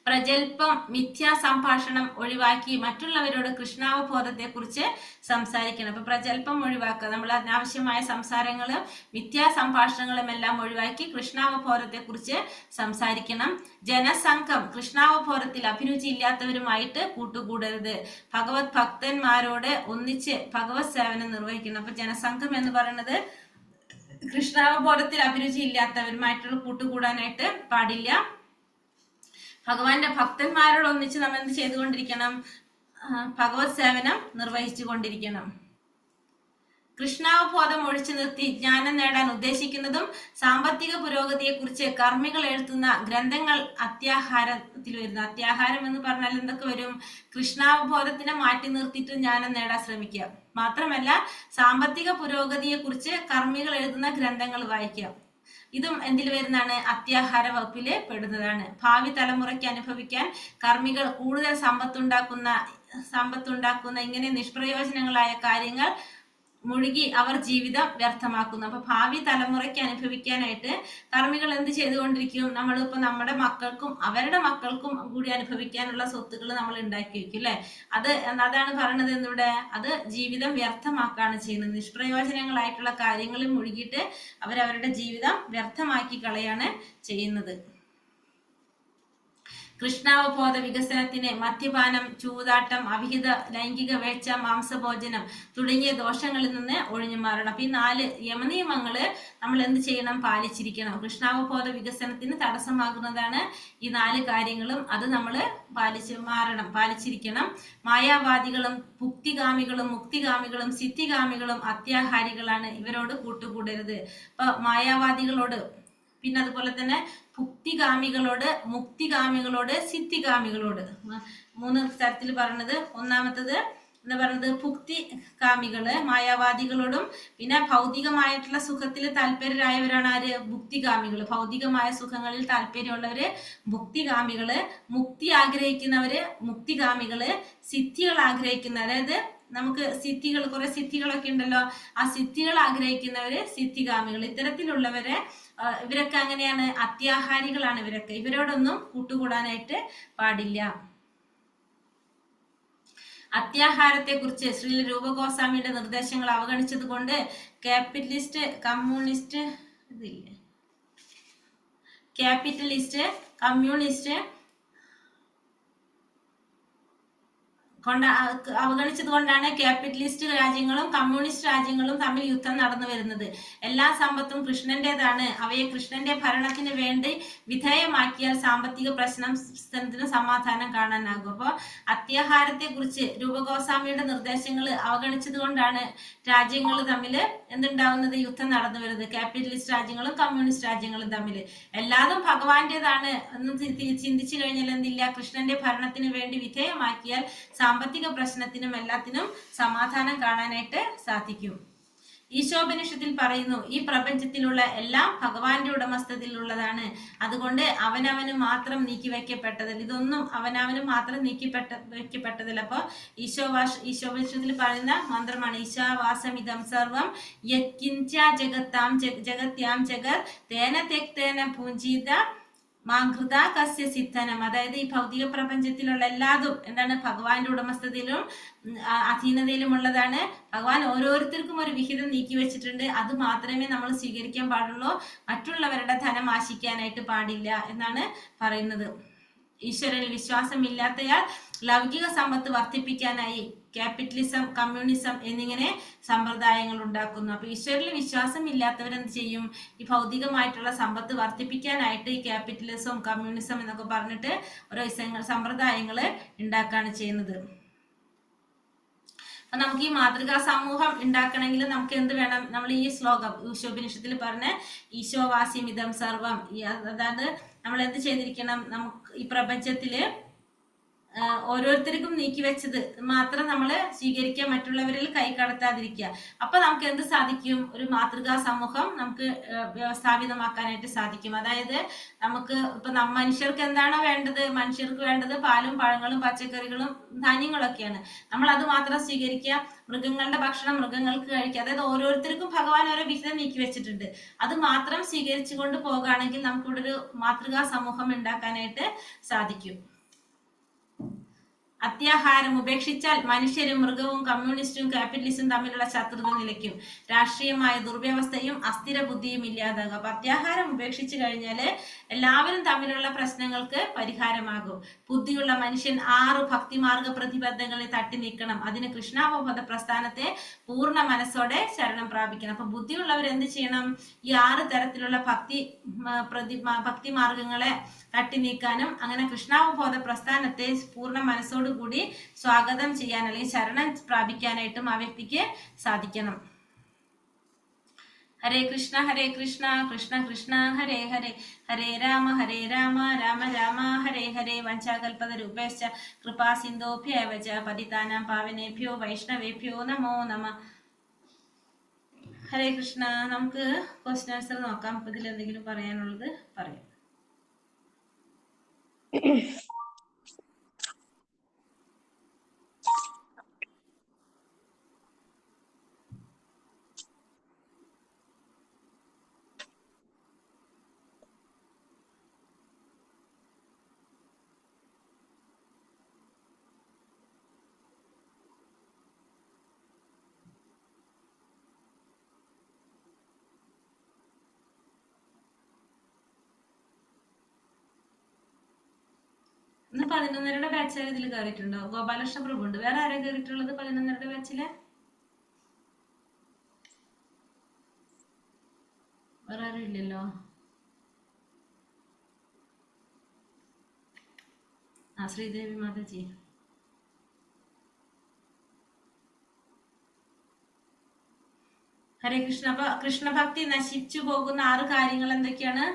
പ്രജൽപ്പം, മിഥ്യാ സംഭാഷണം ഒഴിവാക്കി മറ്റുള്ളവരോട് കൃഷ്ണാവബോധത്തെ കുറിച്ച് സംസാരിക്കണം. അപ്പൊ പ്രജൽപ്പം ഒഴിവാക്കുക, നമ്മൾ അനാവശ്യമായ സംസാരങ്ങളും മിഥ്യാ സംഭാഷണങ്ങളും എല്ലാം ഒഴിവാക്കി കൃഷ്ണാവബോധത്തെ കുറിച്ച് സംസാരിക്കണം. ജനസംഘം, കൃഷ്ണാവബോധത്തിൽ അഭിരുചി ഇല്ലാത്തവരുമായിട്ട് കൂട്ടുകൂടരുത്. ഭഗവത് ഭക്തന്മാരോട് ഒന്നിച്ച് ഭഗവത് സേവനം നിർവഹിക്കണം. അപ്പൊ ജനസംഘം എന്ന് പറയുന്നത് കൃഷ്ണാവബോധത്തിൽ അഭിരുചി ഇല്ലാത്തവരുമായിട്ടുള്ള കൂട്ടുകൂടാനായിട്ട് പാടില്ല. ഭഗവാന്റെ ഭക്തന്മാരോട് ഒന്നിച്ച് നമ്മൾ എന്ത് ചെയ്തുകൊണ്ടിരിക്കണം? ഭഗവത് സേവനം നിർവഹിച്ചു കൊണ്ടിരിക്കണം. കൃഷ്ണാവബോധം ഒഴിച്ചു നിർത്തി ജ്ഞാനം നേടാൻ ഉദ്ദേശിക്കുന്നതും സാമ്പത്തിക പുരോഗതിയെക്കുറിച്ച് കർമ്മികൾ എഴുതുന്ന ഗ്രന്ഥങ്ങൾ അത്യാഹാരത്തിൽ വരുന്നു. അത്യാഹാരം എന്ന് പറഞ്ഞാൽ എന്തൊക്കെ വരും? കൃഷ്ണാവബോധത്തിനെ മാറ്റി നിർത്തിയിട്ട് ജ്ഞാനം നേടാൻ ശ്രമിക്കുക. മാത്രമല്ല സാമ്പത്തിക പുരോഗതിയെക്കുറിച്ച് കർമ്മികൾ എഴുതുന്ന ഗ്രന്ഥങ്ങൾ വായിക്കുക. ഇതും എന്തിൽ വരുന്നതാണ്? അത്യാഹാര വകുപ്പില് പെടുന്നതാണ്. ഭാവി തലമുറയ്ക്ക് അനുഭവിക്കാൻ കർമ്മികൾ കൂടുതൽ സമ്പത്തുണ്ടാക്കുന്ന ഇങ്ങനെ നിഷ്പ്രയോജനങ്ങളായ കാര്യങ്ങൾ മുഴുകി അവർ ജീവിതം വ്യർത്ഥമാക്കുന്നു. അപ്പൊ ഭാവി തലമുറയ്ക്ക് അനുഭവിക്കാനായിട്ട് കർമ്മികൾ എന്ത് ചെയ്തുകൊണ്ടിരിക്കും? നമ്മളിപ്പോ നമ്മുടെ മക്കൾക്കും അവരുടെ മക്കൾക്കും കൂടി അനുഭവിക്കാനുള്ള സ്വത്തുക്കൾ നമ്മൾ ഉണ്ടാക്കി വെക്കും അല്ലെ? അതാണ് പറയണത് എന്നിവിടെ. അത് ജീവിതം വ്യർത്ഥമാക്കാണ് ചെയ്യുന്നത്. നിഷ്പ്രയോജനങ്ങളായിട്ടുള്ള കാര്യങ്ങളിൽ മുഴുകിയിട്ട് അവരവരുടെ ജീവിതം വ്യർത്ഥമാക്കി കളയാണ് ചെയ്യുന്നത്. കൃഷ്ണാവബോധ വികസനത്തിന് മദ്യപാനം, ചൂതാട്ടം, അവിഹിത ലൈംഗിക വേഴ്ച, മാംസഭോജനം തുടങ്ങിയ ദോഷങ്ങളിൽ നിന്ന് ഒഴിഞ്ഞു മാറണം. അപ്പൊ ഈ 4 യമനിയമങ്ങള് നമ്മൾ എന്ത് ചെയ്യണം? പാലിച്ചിരിക്കണം. കൃഷ്ണാവബോധ വികസനത്തിന് തടസ്സമാകുന്നതാണ് ഈ 4 കാര്യങ്ങളും. അത് നമ്മൾ പാലിച്ചിരിക്കണം. മായാവാദികളും ഭുക്തികാമികളും മുക്തികാമികളും സിദ്ധികാമികളും അത്യാഹാരികളാണ്. ഇവരോട് കൂട്ടുകൂടരുത്. അപ്പൊ മായാവാദികളോട്, പിന്നെ അതുപോലെ തന്നെ ഭുക്തികാമികളോട്, മുക്തികാമികളോട്, സിദ്ധികാമികളോട് 3 തരത്തിൽ പറഞ്ഞത്. ഒന്നാമത്തത് എന്താ പറയുന്നത്? ഭുക്തികാമികള് മായാവാദികളോടും, പിന്നെ ഭൗതികമായിട്ടുള്ള സുഖത്തിൽ താല്പര്യരായവരാണ് ആര്? ഭുക്തികാമികള്. ഭൗതികമായ സുഖങ്ങളിൽ താല്പര്യമുള്ളവര് ഭുക്തികാമികള്, മുക്തി ആഗ്രഹിക്കുന്നവര് മുക്തികാമികള്, സിദ്ധികൾ ആഗ്രഹിക്കുന്ന, അതായത് നമുക്ക് സിദ്ധികൾ, കുറെ സിദ്ധികളൊക്കെ ഉണ്ടല്ലോ, ആ സിദ്ധികൾ ആഗ്രഹിക്കുന്നവര് സിദ്ധികാമികൾ. ഇത്തരത്തിലുള്ളവരെ ഇവരൊക്കെ അങ്ങനെയാണ്, അത്യാഹാരികളാണ് ഇവരൊക്കെ. ഇവരോടൊന്നും കൂട്ടുകൂടാനായിട്ട് പാടില്ല. അത്യാഹാരത്തെ കുറിച്ച് ശ്രീ രൂപഗോസ്വാമിയുടെ നിർദ്ദേശങ്ങൾ അവഗണിച്ചത് കൊണ്ട് ക്യാപിറ്റലിസ്റ്റ്, കമ്മ്യൂണിസ്റ്റ് അവഗണിച്ചത് കൊണ്ടാണ് ക്യാപിറ്റലിസ്റ്റ് രാജ്യങ്ങളും കമ്മ്യൂണിസ്റ്റ് രാജ്യങ്ങളും തമ്മിൽ യുദ്ധം നടന്നു വരുന്നത്. എല്ലാ സമ്പത്തും കൃഷ്ണന്റേതാണ്. അവയെ കൃഷ്ണന്റെ ഭരണത്തിന് വേണ്ടി വിധേയമാക്കിയാൽ സാമ്പത്തിക പ്രശ്നത്തിന് സമാധാനം കാണാനാകും. അപ്പൊ അത്യാഹാരത്തെ കുറിച്ച് രൂപഗോസ്വാമിയുടെ നിർദ്ദേശങ്ങൾ അവഗണിച്ചത് കൊണ്ടാണ് രാജ്യങ്ങൾ തമ്മിൽ എന്തുണ്ടാവുന്നത്? യുദ്ധം നടന്നു വരുന്നത്. ക്യാപിറ്റലിസ്റ്റ് രാജ്യങ്ങളും കമ്മ്യൂണിസ്റ്റ് രാജ്യങ്ങളും തമ്മിൽ. എല്ലാതും ഭഗവാന്റേതാണ് എന്ന് ചിന്തിച്ചു കഴിഞ്ഞാൽ എന്തില്ല? കൃഷ്ണന്റെ ഭരണത്തിന് വേണ്ടി വിധേയമാക്കിയാൽ സാമ്പത്തിക പ്രശ്നത്തിനും എല്ലാത്തിനും സമാധാനം കാണാനായിട്ട് സാധിക്കും. ഈശോപനിഷത്തിൽ പറയുന്നു, ഈ പ്രപഞ്ചത്തിലുള്ള എല്ലാം ഭഗവാന്റെ ഉടമസ്ഥതയിലുള്ളതാണ്. അതുകൊണ്ട് അവനവന് മാത്രം നീക്കി വെക്കപ്പെട്ടതിൽ ഇതൊന്നും അവനവന് മാത്രം വെക്കപ്പെട്ടതില്ല. അപ്പൊ ഈശോപനിഷത്തിൽ പറയുന്ന മന്ത്രമാണ് ഈശാവാസമിതം സർവം യത്കിഞ്ച ജഗത്യാം ജഗത് തേന തെക്തേന പൂജിത മാംഘൃത കസ്യ സിദ്ധനം. അതായത് ഈ ഭൗതിക പ്രപഞ്ചത്തിലുള്ള എല്ലാതും എന്താണ്? ഭഗവാന്റെ ഉടമസ്ഥതയിലും അധീനതയിലും ഉള്ളതാണ്. ഭഗവാൻ ഓരോരുത്തർക്കും ഒരു വിഹിതം നീക്കി വെച്ചിട്ടുണ്ട്. അത് മാത്രമേ നമ്മൾ സ്വീകരിക്കാൻ പാടുള്ളൂ. മറ്റുള്ളവരുടെ ധനം ആശിക്കാനായിട്ട് പാടില്ല എന്നാണ് പറയുന്നത്. ഈശ്വരനിൽ വിശ്വാസമില്ലാത്തയാൾ ലൗകിക സമ്പത്ത് വർദ്ധിപ്പിക്കാനായി ക്യാപിറ്റലിസം, കമ്മ്യൂണിസം എന്നിങ്ങനെ സമ്പ്രദായങ്ങൾ ഉണ്ടാക്കുന്നു. അപ്പൊ ഈശ്വരനിൽ വിശ്വാസം ഇല്ലാത്തവരെന്ത് ചെയ്യും? ഈ ഭൗതികമായിട്ടുള്ള സമ്പത്ത് വർദ്ധിപ്പിക്കാനായിട്ട് ഈ ക്യാപിറ്റലിസം, കമ്മ്യൂണിസം എന്നൊക്കെ പറഞ്ഞിട്ട് ഓരോ സമ്പ്രദായങ്ങൾ ഉണ്ടാക്കുകയാണ് ചെയ്യുന്നത്. അപ്പൊ നമുക്ക് ഈ മാതൃകാ സമൂഹം ഉണ്ടാക്കണമെങ്കിൽ നമുക്ക് എന്ത് വേണം? നമ്മൾ ഈ ശ്ലോകം ഈശോപനിഷത്തിൽ പറഞ്ഞ ഈശോവാസ്യമിതം സർവം, അതായത് നമ്മൾ എന്ത് ചെയ്തിരിക്കണം? നമുക്ക് ഈ പ്രപഞ്ചത്തില് ഓരോരുത്തർക്കും നീക്കി വെച്ചത് മാത്രം നമ്മൾ സ്വീകരിക്കുക, മറ്റുള്ളവരിൽ കൈ കടത്താതിരിക്കുക. അപ്പൊ നമുക്ക് എന്ത് സാധിക്കും? ഒരു മാതൃകാ സമൂഹം നമുക്ക് വ്യവസ്ഥാപിതമാക്കാനായിട്ട് സാധിക്കും. അതായത് നമുക്ക് ഇപ്പൊ മനുഷ്യർക്ക് എന്താണോ വേണ്ടത്? മനുഷ്യർക്ക് വേണ്ടത് പാലും പഴങ്ങളും പച്ചക്കറികളും ധാന്യങ്ങളൊക്കെയാണ്. നമ്മൾ അത് മാത്രം സ്വീകരിക്കുക. മൃഗങ്ങളുടെ ഭക്ഷണം മൃഗങ്ങൾക്ക് കഴിക്കുക. അതായത് ഓരോരുത്തർക്കും ഭഗവാൻ ഓരോ വിഹിതം നീക്കി വെച്ചിട്ടുണ്ട്. അത് മാത്രം സ്വീകരിച്ചു കൊണ്ട് പോകുകയാണെങ്കിൽ നമുക്കിവിടെ ഒരു മാതൃകാ സമൂഹം ഉണ്ടാക്കാനായിട്ട് സാധിക്കും. അത്യാഹാരം ഉപേക്ഷിച്ചാൽ മനുഷ്യരും മൃഗവും കമ്മ്യൂണിസ്റ്റും ക്യാപിറ്റലിസ്റ്റും തമ്മിലുള്ള ശത്രുത നിലയ്ക്കും, രാഷ്ട്രീയമായ ദുർവ്യവസ്ഥയും അസ്ഥിര ബുദ്ധിയും ഇല്ലാതാകും. അപ്പൊ അത്യാഹാരം ഉപേക്ഷിച്ചു കഴിഞ്ഞാല് എല്ലാവരും തമ്മിലുള്ള പ്രശ്നങ്ങൾക്ക് പരിഹാരമാകും. ബുദ്ധിയുള്ള മനുഷ്യൻ 6 ഭക്തിമാർഗ പ്രതിബദ്ധങ്ങളെ തട്ടി നീക്കണം. അതിന് കൃഷ്ണാവബോധ പ്രസ്ഥാനത്തെ പൂർണ്ണ മനസ്സോടെ ശരണം പ്രാപിക്കണം. അപ്പൊ ബുദ്ധിയുള്ളവർ എന്ത് ചെയ്യണം? ഈ 6 തരത്തിലുള്ള ഭക്തിമാർഗങ്ങളെ തട്ടി നീക്കാനും അങ്ങനെ കൃഷ്ണാവബോധ പ്രസ്ഥാനത്തെ പൂർണ്ണ മനസ്സോടുകൂടി സ്വാഗതം ചെയ്യാൻ അല്ലെങ്കിൽ ശരണം പ്രാപിക്കാനായിട്ടും ആ വ്യക്തിക്ക് സാധിക്കണം. ഹരേ കൃഷ്ണ കൃഷ്ണ കൃഷ്ണ ഹരേ ഹരേ, ഹരേ രാമ രാമ രാമ ഹരേ ഹരേ. വഞ്ചാകൽപതരൂപേശ്ച കൃപാ സിന്ധോഭ്യേവ ച പതിതാനാം പാവനേഭ്യോ വൈഷ്ണവേഭ്യോ നമോ നമഃ. ഹരേ കൃഷ്ണ. നമുക്ക് ക്വസ്റ്റ്യൻ ആൻസർ നോക്കാം. അപ്പൊ ഇതിൽ എന്തെങ്കിലും പറയാനുള്ളത് പറയാം. ഇന്ന് 11:30 ബാച്ചാൽ ഇതിൽ കയറിയിട്ടുണ്ടോ? ഗോപാലകൃഷ്ണ പ്രഭു ഉണ്ട്. വേറെ ആരാ കയറിയിട്ടുള്ളത് 11:30 ബാച്ചില്? വേറെ ആരും ഇല്ലല്ലോ. ശ്രീദേവി മാതാജി. ഹരേ കൃഷ്ണ. അപ്പൊ കൃഷ്ണഭക്തി നശിച്ചു പോകുന്ന 6 കാര്യങ്ങൾ എന്തൊക്കെയാണ്?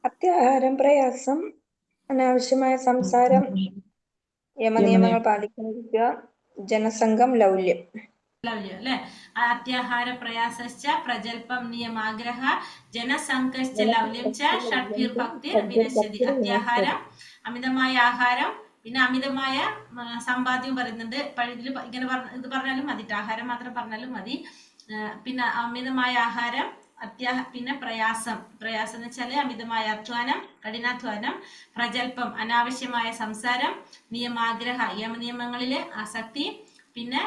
അത്യാഹാരം, പ്രയാസം, അനാവശ്യമായ സംസാരം, യമനിയമങ്ങൾ പാലിക്കാതിരിക്കുക, ജനസംഘം, ലൗല്യം അല്ലെ? അത്യാഹാര പ്രയാസശ്ച പ്രജൽപം നിയമാഗ്രഹ ജനസംഘശ്ച ലൗല്യം ച ഷഡ്ഭിർഭക്തിർ വിനശ്യതി. അത്യാഹാരം, അമിതമായ ആഹാരം, പിന്നെ അമിതമായ സമ്പാദ്യം പറയുന്നുണ്ട്. ഇതിൽ ഇങ്ങനെ ഇത് പറഞ്ഞാലും മതി, ആഹാരം മാത്രം പറഞ്ഞാലും മതി. പിന്നെ അമിതമായ ആഹാരം, പിന്നെ പ്രയാസം എന്ന് വെച്ചാല് അമിതമായ അധ്വാനം, കഠിനാധ്വാനം, പ്രജൽപം അനാവശ്യമായ സംസാരം, നിയമാഗ്രഹ യമനിയമങ്ങളിലെ ആസക്തി, പിന്നെ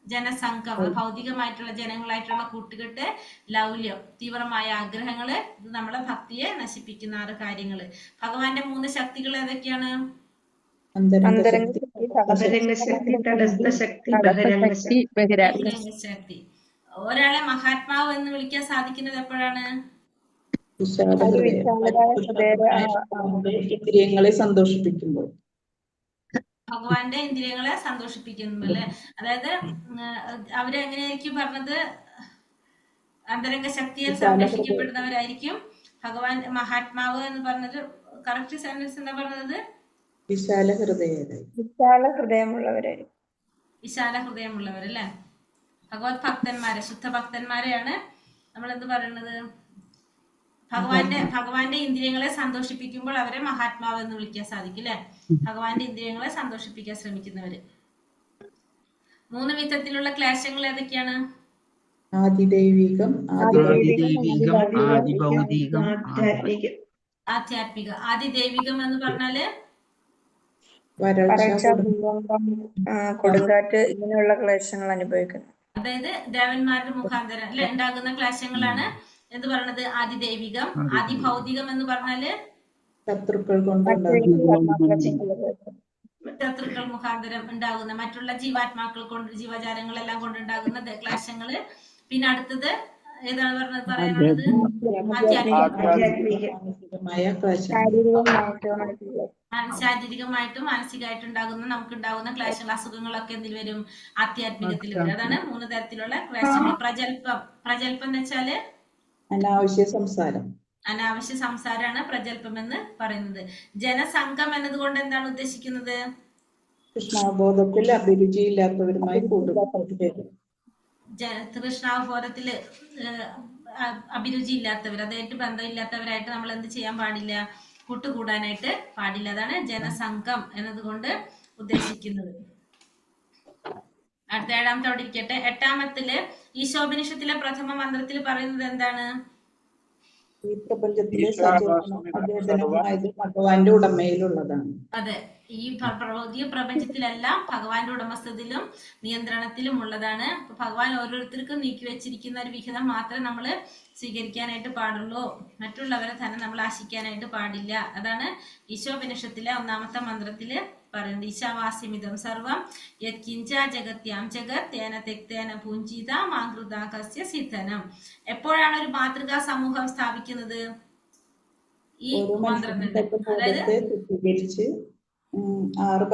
ജനസംഘം ഭൗതികമായിട്ടുള്ള ജനങ്ങളായിട്ടുള്ള കൂട്ടുകെട്ട്, ലൗല്യം തീവ്രമായ ആഗ്രഹങ്ങള്. ഇത് നമ്മളെ ഭക്തിയെ നശിപ്പിക്കുന്ന 6 കാര്യങ്ങള്. ഭഗവാന്റെ 3 ശക്തികൾ ഏതൊക്കെയാണ്? ശക്തി. ഒരാളെ മഹാത്മാവ് എന്ന് വിളിക്കാൻ സാധിക്കുന്നത് എപ്പോഴാണ്? ഇന്ദ്രിയങ്ങളെ സന്തോഷിപ്പിക്കുമ്പോൾ. ഭഗവാന്റെ ഇന്ദ്രിയങ്ങളെ സന്തോഷിപ്പിക്കുന്നു അല്ലെ? അതായത് അവര് എങ്ങനെയായിരിക്കും പറഞ്ഞത്? അന്തരംഗ ശക്തിയെ സംരക്ഷിക്കപ്പെടുന്നവരായിരിക്കും. ഭഗവാൻ മഹാത്മാവ് എന്ന് പറഞ്ഞത് കറക്റ്റ് സെന്റൻസ് എന്താ പറഞ്ഞത്? വിശാല ഹൃദയമുള്ളവരല്ലേ? ഭഗവത് ഭക്തന്മാരെ, ശുദ്ധ ഭക്തന്മാരെയാണ് നമ്മൾ എന്ത് പറയുന്നത്? ഭഗവാന്റെ ഇന്ദ്രിയങ്ങളെ സന്തോഷിപ്പിക്കുമ്പോൾ അവരെ മഹാത്മാവ് എന്ന് വിളിക്കാൻ സാധിക്കും അല്ലെ? ഭഗവാന്റെ ഇന്ദ്രിയങ്ങളെ സന്തോഷിപ്പിക്കാൻ ശ്രമിക്കുന്നവര്. 3 വിധത്തിലുള്ള ക്ലേശങ്ങൾ ഏതൊക്കെയാണ്? ആദിദൈവികം, ആധ്യാത്മിക. ആദിദൈവികം എന്ന് പറഞ്ഞാല് കൊടുങ്കാറ്റ്, ഇങ്ങനെയുള്ള ക്ലേശങ്ങൾ അനുഭവിക്കുന്നു. അതായത് ദേവന്മാരുടെ മുഖാന്തരം അല്ലെ ഉണ്ടാകുന്ന ക്ലേശങ്ങളാണ് എന്ത് പറയണത്? ആദിദൈവികം. ആദിഭൗതികം എന്ന് പറഞ്ഞാല് ശത്രുക്കൾ മുഖാന്തരം ഉണ്ടാകുന്ന മറ്റുള്ള ജീവാത്മാക്കൾ കൊണ്ട്, ജീവജാലങ്ങളെല്ലാം കൊണ്ടുണ്ടാകുന്ന ക്ലേശങ്ങള്. പിന്നെ അടുത്തത് ഏതാണ് പറയാനുള്ളത്? ശാരീരികമായിട്ടും മാനസികമായിട്ടും നമുക്കുണ്ടാകുന്ന ക്ലേശങ്ങൾ, അസുഖങ്ങളൊക്കെ എന്തിൽ വരും? ആധ്യാത്മികത്തിൽ വരും. അതാണ് 3 തരത്തിലുള്ള ക്ലേശങ്ങൾ. പ്രജൽപ്പം എന്ന് വെച്ചാല് അനാവശ്യ സംസാരമാണ് പ്രജൽപ്പം എന്ന് പറയുന്നത്. ജനസംഘം എന്നതുകൊണ്ട് എന്താണ് ഉദ്ദേശിക്കുന്നത്? കൃഷ്ണാവബോധത്തിൽ അഭിരുചിയില്ലാത്തവരുമായി കൃഷ്ണാവബോധത്തില് അഭിരുചി ഇല്ലാത്തവർ, അതായിട്ട് ബന്ധമില്ലാത്തവരായിട്ട് നമ്മൾ എന്ത് ചെയ്യാൻ പാടില്ല? കൂട്ടുകൂടാനായിട്ട് പാടില്ല. അതാണ് ജനസംഘം എന്നതുകൊണ്ട് ഉദ്ദേശിക്കുന്നത്. അടുത്ത 7ാമത്തെ അവിടെ ഇരിക്കട്ടെ. 8ാമത്തില് ഈശോപനിഷത്തിലെ പ്രഥമ മന്ത്രത്തിൽ പറയുന്നത് എന്താണ്? ഈ പ്രപഞ്ചത്തിലെ ഭഗവാന്റെ ഉടമയിലുള്ളതാണ്. അതെ, ഈ ഭൗതിക പ്രപഞ്ചത്തിലെല്ലാം ഭഗവാന്റെ ഉടമസ്ഥതയിലും നിയന്ത്രണത്തിലും ഉള്ളതാണ്. അപ്പൊ ഭഗവാൻ ഓരോരുത്തർക്കും നീക്കി വെച്ചിരിക്കുന്ന ഒരു വിഹിതം മാത്രമേ നമ്മൾ സ്വീകരിക്കാനായിട്ട് പാടുള്ളൂ. മറ്റുള്ളവരെ തന്നെ നമ്മൾ ആശിക്കാനായിട്ട് പാടില്ല. അതാണ് ഈശോപനിഷത്തിലെ 1-ാമത്തെ മന്ത്രത്തില് പറയുന്നത്. ഈശാവാസ്യമിതം സർവം യത്കിഞ്ച ജഗത്യാം ജഗത് തേന തെക്തേന ഭുഞ്ചിത മാതൃകാകസ്യ സിദ്ധനം. എപ്പോഴാണ് ഒരു മാതൃകാ സമൂഹം സ്ഥാപിക്കുന്നത്? ഈ ഓരോ മന്ത്രം മനുഷ്യനും തന്നെ. അതായത് തത്വബോധത്തെ ശുദ്ധീകരിച്ച് 6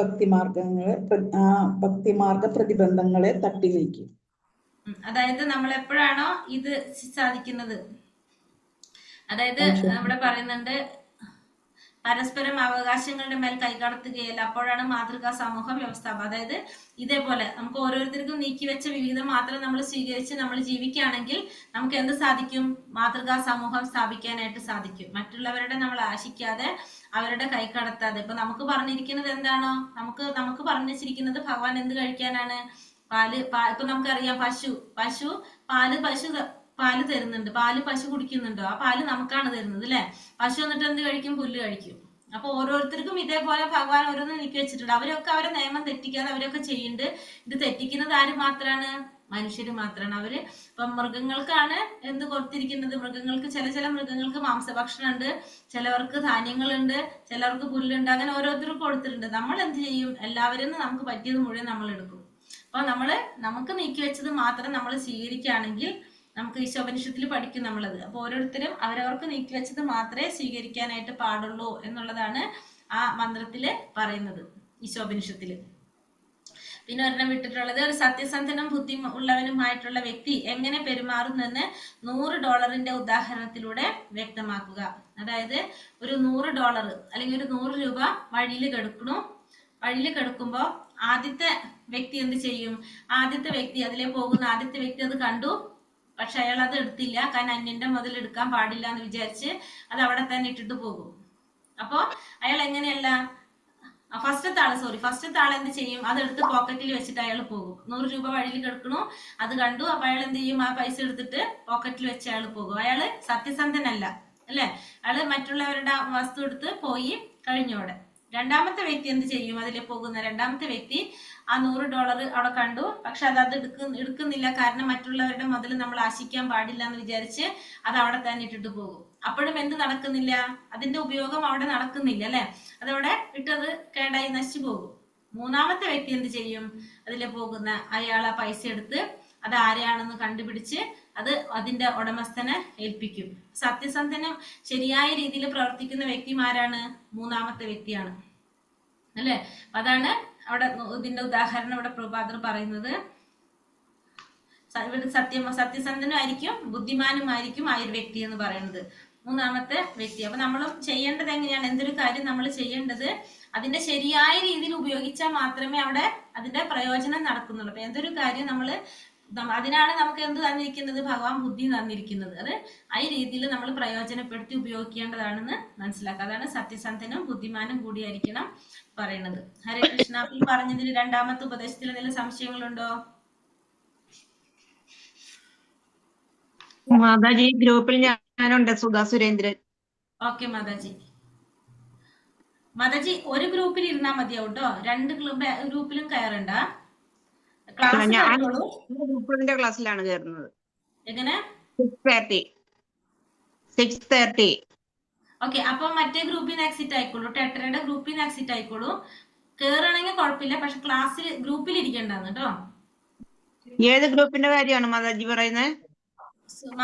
ഭക്തിമാർഗ പ്രതിബന്ധങ്ങളെ തട്ടി നീക്കി. അതായത് നമ്മൾ എപ്പോഴാണോ ഇത് സാധിക്കുന്നത്, അതായത് ഇവിടെ പറയുന്നുണ്ട് പരസ്പരം അവകാശങ്ങളുടെ മേൽ കൈകടത്തുകയല്ല, അപ്പോഴാണ് മാതൃകാ സമൂഹ വ്യവസ്ഥാപനം. അതായത് ഇതേപോലെ നമുക്ക് ഓരോരുത്തർക്കും നീക്കിവെച്ച വിഹിതം മാത്രം നമ്മൾ സ്വീകരിച്ച് നമ്മൾ ജീവിക്കുകയാണെങ്കിൽ നമുക്ക് എന്ത് സാധിക്കും? മാതൃകാ സമൂഹം സ്ഥാപിക്കാനായിട്ട് സാധിക്കും. മറ്റുള്ളവരുടെ നമ്മൾ ആശിക്കാതെ, അവരുടെ കൈ കടത്താതെ. ഇപ്പൊ നമുക്ക് പറഞ്ഞിരിക്കുന്നത് എന്താണോ, നമുക്ക് പറഞ്ഞു വെച്ചിരിക്കുന്നത് ഭഗവാൻ എന്ത് കഴിക്കാനാണ്? ഇപ്പൊ നമുക്കറിയാം പാല് തരുന്നുണ്ട്. പാല് പശു കുടിക്കുന്നുണ്ടോ? ആ പാല് നമുക്കാണ് തരുന്നത് അല്ലെ? പശു എന്നിട്ട് എന്ത് കഴിക്കും? പുല്ല് കഴിക്കും. അപ്പൊ ഓരോരുത്തർക്കും ഇതേപോലെ ഭഗവാൻ ഓരോന്ന് നീക്കി വെച്ചിട്ടുണ്ട്. അവരൊക്കെ അവരെ നിയമം തെറ്റിക്കാതെ അവരൊക്കെ ചെയ്യുന്നുണ്ട്. ഇത് തെറ്റിക്കുന്നത് ആര് മാത്രാണ്? മനുഷ്യര് മാത്രാണ്. അവര് ഇപ്പൊ മൃഗങ്ങൾക്കാണ് എന്ത് കൊടുത്തിരിക്കുന്നത്? മൃഗങ്ങൾക്ക് ചില മൃഗങ്ങൾക്ക് മാംസഭക്ഷണം ഉണ്ട്, ചിലവർക്ക് ധാന്യങ്ങളുണ്ട്, ചിലർക്ക് പുല്ലുണ്ട്, അങ്ങനെ ഓരോരുത്തർക്കും കൊടുത്തിട്ടുണ്ട്. നമ്മൾ എന്ത് ചെയ്യും? എല്ലാവരും നമുക്ക് പറ്റിയത് മുഴുവൻ നമ്മൾ എടുക്കും. അപ്പൊ നമുക്ക് നീക്കി വെച്ചത് മാത്രം നമ്മൾ സ്വീകരിക്കുകയാണെങ്കിൽ നമുക്ക് ഈശോപനിഷത്തിൽ പഠിക്കും നമ്മളത്. അപ്പൊ ഓരോരുത്തരും അവരവർക്ക് നീക്കി വെച്ചത് മാത്രമേ സ്വീകരിക്കാനായിട്ട് പാടുള്ളൂ എന്നുള്ളതാണ് ആ മന്ത്രത്തില് പറയുന്നത്, ഈശോപനിഷത്തില്. പിന്നെ ഒരെണ്ണം വിട്ടിട്ടുള്ളത്, ഒരു സത്യസന്ധനും ബുദ്ധി ഉള്ളവനുമായിട്ടുള്ള വ്യക്തി എങ്ങനെ പെരുമാറുന്നെന്ന് $100 ഉദാഹരണത്തിലൂടെ വ്യക്തമാക്കുക. അതായത് ഒരു $100 അല്ലെങ്കിൽ ഒരു 100 രൂപ വഴിയിൽ കിടക്കുമ്പോ ആദ്യത്തെ വ്യക്തി എന്ത് ചെയ്യും? അതിലെ പോകുന്ന ആദ്യത്തെ വ്യക്തി അത് കണ്ടു, പക്ഷെ അയാൾ അത് എടുത്തില്ല. കാരണം അന്യന്റെ മുതൽ എടുക്കാൻ പാടില്ല എന്ന് വിചാരിച്ച് അത് അവിടെ തന്നെ ഇട്ടിട്ട് പോകും. അപ്പോ അയാൾ എങ്ങനെയല്ല, ഫസ്റ്റത്തെ ആൾ എന്ത് ചെയ്യും? അതെടുത്ത് പോക്കറ്റിൽ വെച്ചിട്ട് അയാൾ പോകും. 100 രൂപ വഴിയിൽ കിടക്കണു, അത് കണ്ടു. അപ്പൊ അയാൾ എന്ത് ചെയ്യും? ആ പൈസ എടുത്തിട്ട് പോക്കറ്റിൽ വെച്ച് അയാൾ പോകും. അയാള് സത്യസന്ധനല്ല അല്ലെ? അയാള് മറ്റുള്ളവരുടെ വസ്തു എടുത്ത് പോയി കഴിഞ്ഞോടെ. രണ്ടാമത്തെ വ്യക്തി എന്ത് ചെയ്യും? അതിലെ പോകുന്ന രണ്ടാമത്തെ വ്യക്തി ആ $100 അവിടെ കണ്ടു, പക്ഷെ അത് എടുക്കുന്നില്ല. കാരണം മറ്റുള്ളവരുടെ മുതൽ നമ്മൾ ആശിക്കാൻ പാടില്ല എന്ന് വിചാരിച്ച് അത് അവിടെ തന്നെ ഇട്ടിട്ട് പോകും. അപ്പോഴും എന്ത് നടക്കുന്നില്ല? അതിന്റെ ഉപയോഗം അവിടെ നടക്കുന്നില്ല അല്ലെ? അതവിടെ ഇട്ടത് കേടായി നശിച്ചു പോകും. മൂന്നാമത്തെ വ്യക്തി എന്ത് ചെയ്യും? അതിലെ പോകുന്ന അയാൾ ആ പൈസ എടുത്ത് അത് ആരെയാണെന്ന് കണ്ടുപിടിച്ച് അതിന്റെ ഉടമസ്ഥനെ ഏൽപ്പിക്കും. സത്യസന്ധനും ശരിയായ രീതിയിൽ പ്രവർത്തിക്കുന്ന വ്യക്തിമാരാണ്? മൂന്നാമത്തെ വ്യക്തിയാണ് അല്ലെ? അതാണ് അവിടെ ഇതിന്റെ ഉദാഹരണം ഇവിടെ പ്രഭാതർ പറയുന്നത്. സത്യസന്ധനുമായിരിക്കും, ബുദ്ധിമാനുമായിരിക്കും ആ ഒരു വ്യക്തി എന്ന് പറയുന്നത്, മൂന്നാമത്തെ വ്യക്തി. അപ്പൊ നമ്മളും ചെയ്യേണ്ടത് എങ്ങനെയാണ്? എന്തൊരു കാര്യം നമ്മൾ ചെയ്യേണ്ടത് അതിന്റെ ശരിയായ രീതിയിൽ ഉപയോഗിച്ചാൽ മാത്രമേ അവിടെ അതിന്റെ പ്രയോജനം നടക്കുന്നുള്ളൂ. അപ്പൊ എന്തൊരു കാര്യം അതിനാണ് നമുക്ക് എന്ത് തന്നിരിക്കുന്നത്? ഭഗവാൻ ബുദ്ധി തന്നിരിക്കുന്നത്. അത് ആ രീതിയിൽ നമ്മൾ പ്രയോജനപ്പെടുത്തി ഉപയോഗിക്കേണ്ടതാണെന്ന് മനസ്സിലാക്കുക. അതാണ് സത്യസന്ധനും ബുദ്ധിമാനും കൂടിയായിരിക്കണം പറയുന്നത്. ഹരേ കൃഷ്ണ. ഈ പറഞ്ഞതിൽ രണ്ടാമത്തെ ഉപദേശത്തിൽ എന്തെങ്കിലും സംശയങ്ങളുണ്ടോ? മാതാജി, ഗ്രൂപ്പിൽ ഞാനുണ്ട്, സുധാ സുരേന്ദ്രൻ. ഓക്കെ മാതാജി. ഒരു ഗ്രൂപ്പിൽ ഇരുന്നാൽ മതിയാവും കേട്ടോ. 2 ഗ്രൂപ്പിലും കയറണ്ട. ഗ്രൂപ്പിന്റെ ക്ലാസ്സിലാണ് കയറുന്നത്. എങ്ങനെ? 6:30. ഓക്കെ. അപ്പൊ മറ്റേ ഗ്രൂപ്പിൽ നിന്ന് എക്സിറ്റ് ആയിക്കോളൂ. ടെട്രയുടെ ഗ്രൂപ്പിൽ നിന്ന് എക്സിറ്റ് ആയിക്കോളൂ. കേറണമെങ്കിൽ കുഴപ്പമില്ല, പക്ഷെ ഗ്രൂപ്പിൽ ഇരിക്കണ്ടെന്ന് കേട്ടോ. ഏത് ഗ്രൂപ്പിന്റെ കാര്യമാണ് മാതാജി പറയുന്നത്?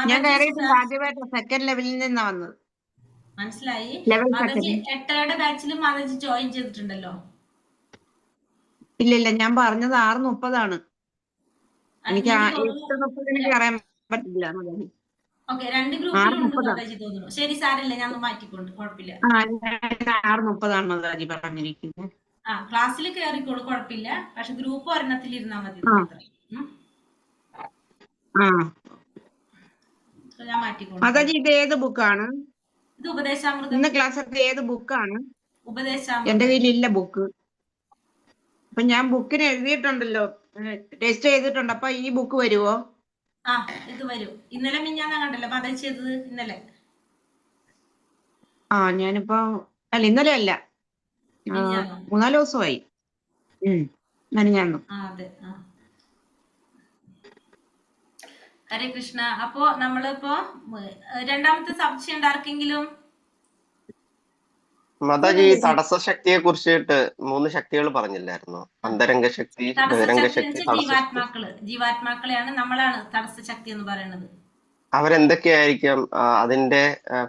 ഞാൻ കയറിയിട്ടില്ല. ആദ്യമായിട്ട് സെക്കൻഡ് ലെവലിൽ നിന്നാ വന്നത്. മനസ്സിലായി. മാതാജി ടെട്രയുടെ ബാച്ചിൽ മാതാജി ജോയിൻ ചെയ്തിട്ടുണ്ടല്ലോ. ഇല്ല, ഞാൻ പറഞ്ഞത് 6:30. എനിക്ക് 8:30 കയറാൻ പറ്റില്ല. ഓക്കെ, 2 ഗ്രൂപ്പിലുണ്ട് മാതാജി തോന്നുന്നു. ശരി, സാരല്ല, ഞാൻ മാറ്റിക്കൊണ്ട്, കുഴപ്പമില്ല. 6:30 മാതാജി പറഞ്ഞിരിക്കുന്നത്. ക്ലാസ്സിൽ കയറിക്കോളൂ, കുഴപ്പമില്ല. പക്ഷെ ഗ്രൂപ്പ് ഒരെണ്ണത്തിൽ ഇരുന്നാൽ മതി. ഞാൻ മാറ്റിക്കൊണ്ട്. മാതാജി, ഇത് ഏത് ബുക്കാണ്? ഇത് ഉപദേശാമൃതം. ഇന്ന് ക്ലാസ് ഏത് ബുക്കാണ്? ഉപദേശാമൃതം. എന്റെ കയ്യിലില്ല ബുക്ക്. അപ്പൊ ഞാൻ ബുക്കിന് എഴുതിയിട്ടുണ്ടല്ലോ, ടെസ്റ്റ് ചെയ്തിട്ടുണ്ട്. അപ്പൊ ഈ ബുക്ക് വരുവോ? ഇത് വരും. ഇന്നലെ മിഞ്ഞാന്ന് കണ്ടല്ലോ മാതാജി ചെയ്തത്. ഇന്നലെ ഞാനിപ്പോ ഇന്നലെ അല്ല, മിനിഞ്ഞാന്നോ? 3-4 ദിവസമായി. മെനിഞ്ഞാന്ന്. അതെ. ഹരേ കൃഷ്ണ. അപ്പോ നമ്മളിപ്പോ രണ്ടാമത്തെ സംശയം ഉണ്ട് ആർക്കെങ്കിലും? മാതാജി, തടസ്സ ശക്തിയെ കുറിച്ചിട്ട് 3 ശക്തികൾ പറഞ്ഞില്ലായിരുന്നോ? അന്തരംഗ ശക്തി, ബഹിരംഗ ശക്തി, ജീവാത്മാക്കളെയാണ് നമ്മളാണ് തടസ്സ ശക്തി എന്ന് പറയുന്നത്. അവരെന്തൊക്കെയായിരിക്കാം? അതിന്റെ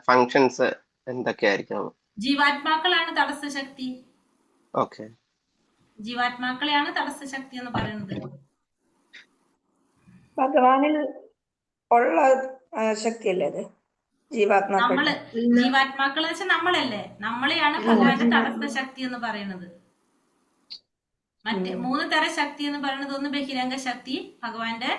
ഫങ്ഷൻസ് എന്തൊക്കെയായിരിക്കാം? ജീവാത്മാക്കളാണ് തടസ്സ ശക്തി. ഓക്കെ, ജീവാത്മാക്കളെയാണ് തടസ്സ ശക്തി എന്ന് പറയുന്നത്. ഭഗവാനിൽ ഉള്ള ശക്തിയല്ലേ അത്? നമ്മള് ജീവാത്മാക്കൾ വെച്ചാൽ നമ്മളല്ലേ, നമ്മളെയാണ് ഭഗവാന്റെ തടസ്സ ശക്തി എന്ന് പറയുന്നത്. മറ്റേ 3 തരം ശക്തി എന്ന് പറയുന്നത്, ഒന്ന് ബഹിരംഗ ശക്തി ഭഗവാന്റെ,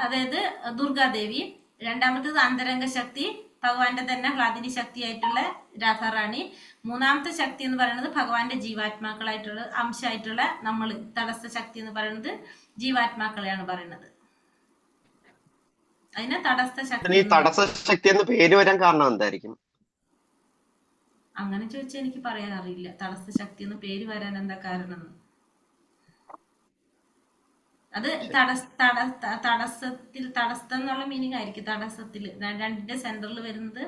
അതായത് ദുർഗാദേവി. രണ്ടാമത്തേത് അന്തരംഗ ശക്തി, ഭഗവാന്റെ തന്നെ ഹ്ലാദിനി ശക്തിയായിട്ടുള്ള രാധാറാണി. മൂന്നാമത്തെ ശക്തി എന്ന് പറയുന്നത് ഭഗവാന്റെ ജീവാത്മാക്കളായിട്ടുള്ള അംശമായിട്ടുള്ള നമ്മൾ. തടസ്സ ശക്തി എന്ന് പറയുന്നത് ജീവാത്മാക്കളെയാണ് പറയുന്നത്. അതിനെ തടസ്സ ശക്തി. ഈ തടസ്സ ശക്തി എന്ന് പേര് വരാൻ കാരണം എന്തായിരിക്കും? അങ്ങനെ ചോദിച്ചാൽ എനിക്ക് പറയാൻ അറിയില്ല. തടസ്സ ശക്തി എന്ന് പേര് വരാൻ എന്താ കാരണം? അത് തടസ്സത്തിൽ, തടസ്സം എന്നുള്ള മീനിങ് ആയിരിക്കും. തടസ്സത്തിൽ രണ്ടിന്റെ സെന്ററിൽ വരുന്നത്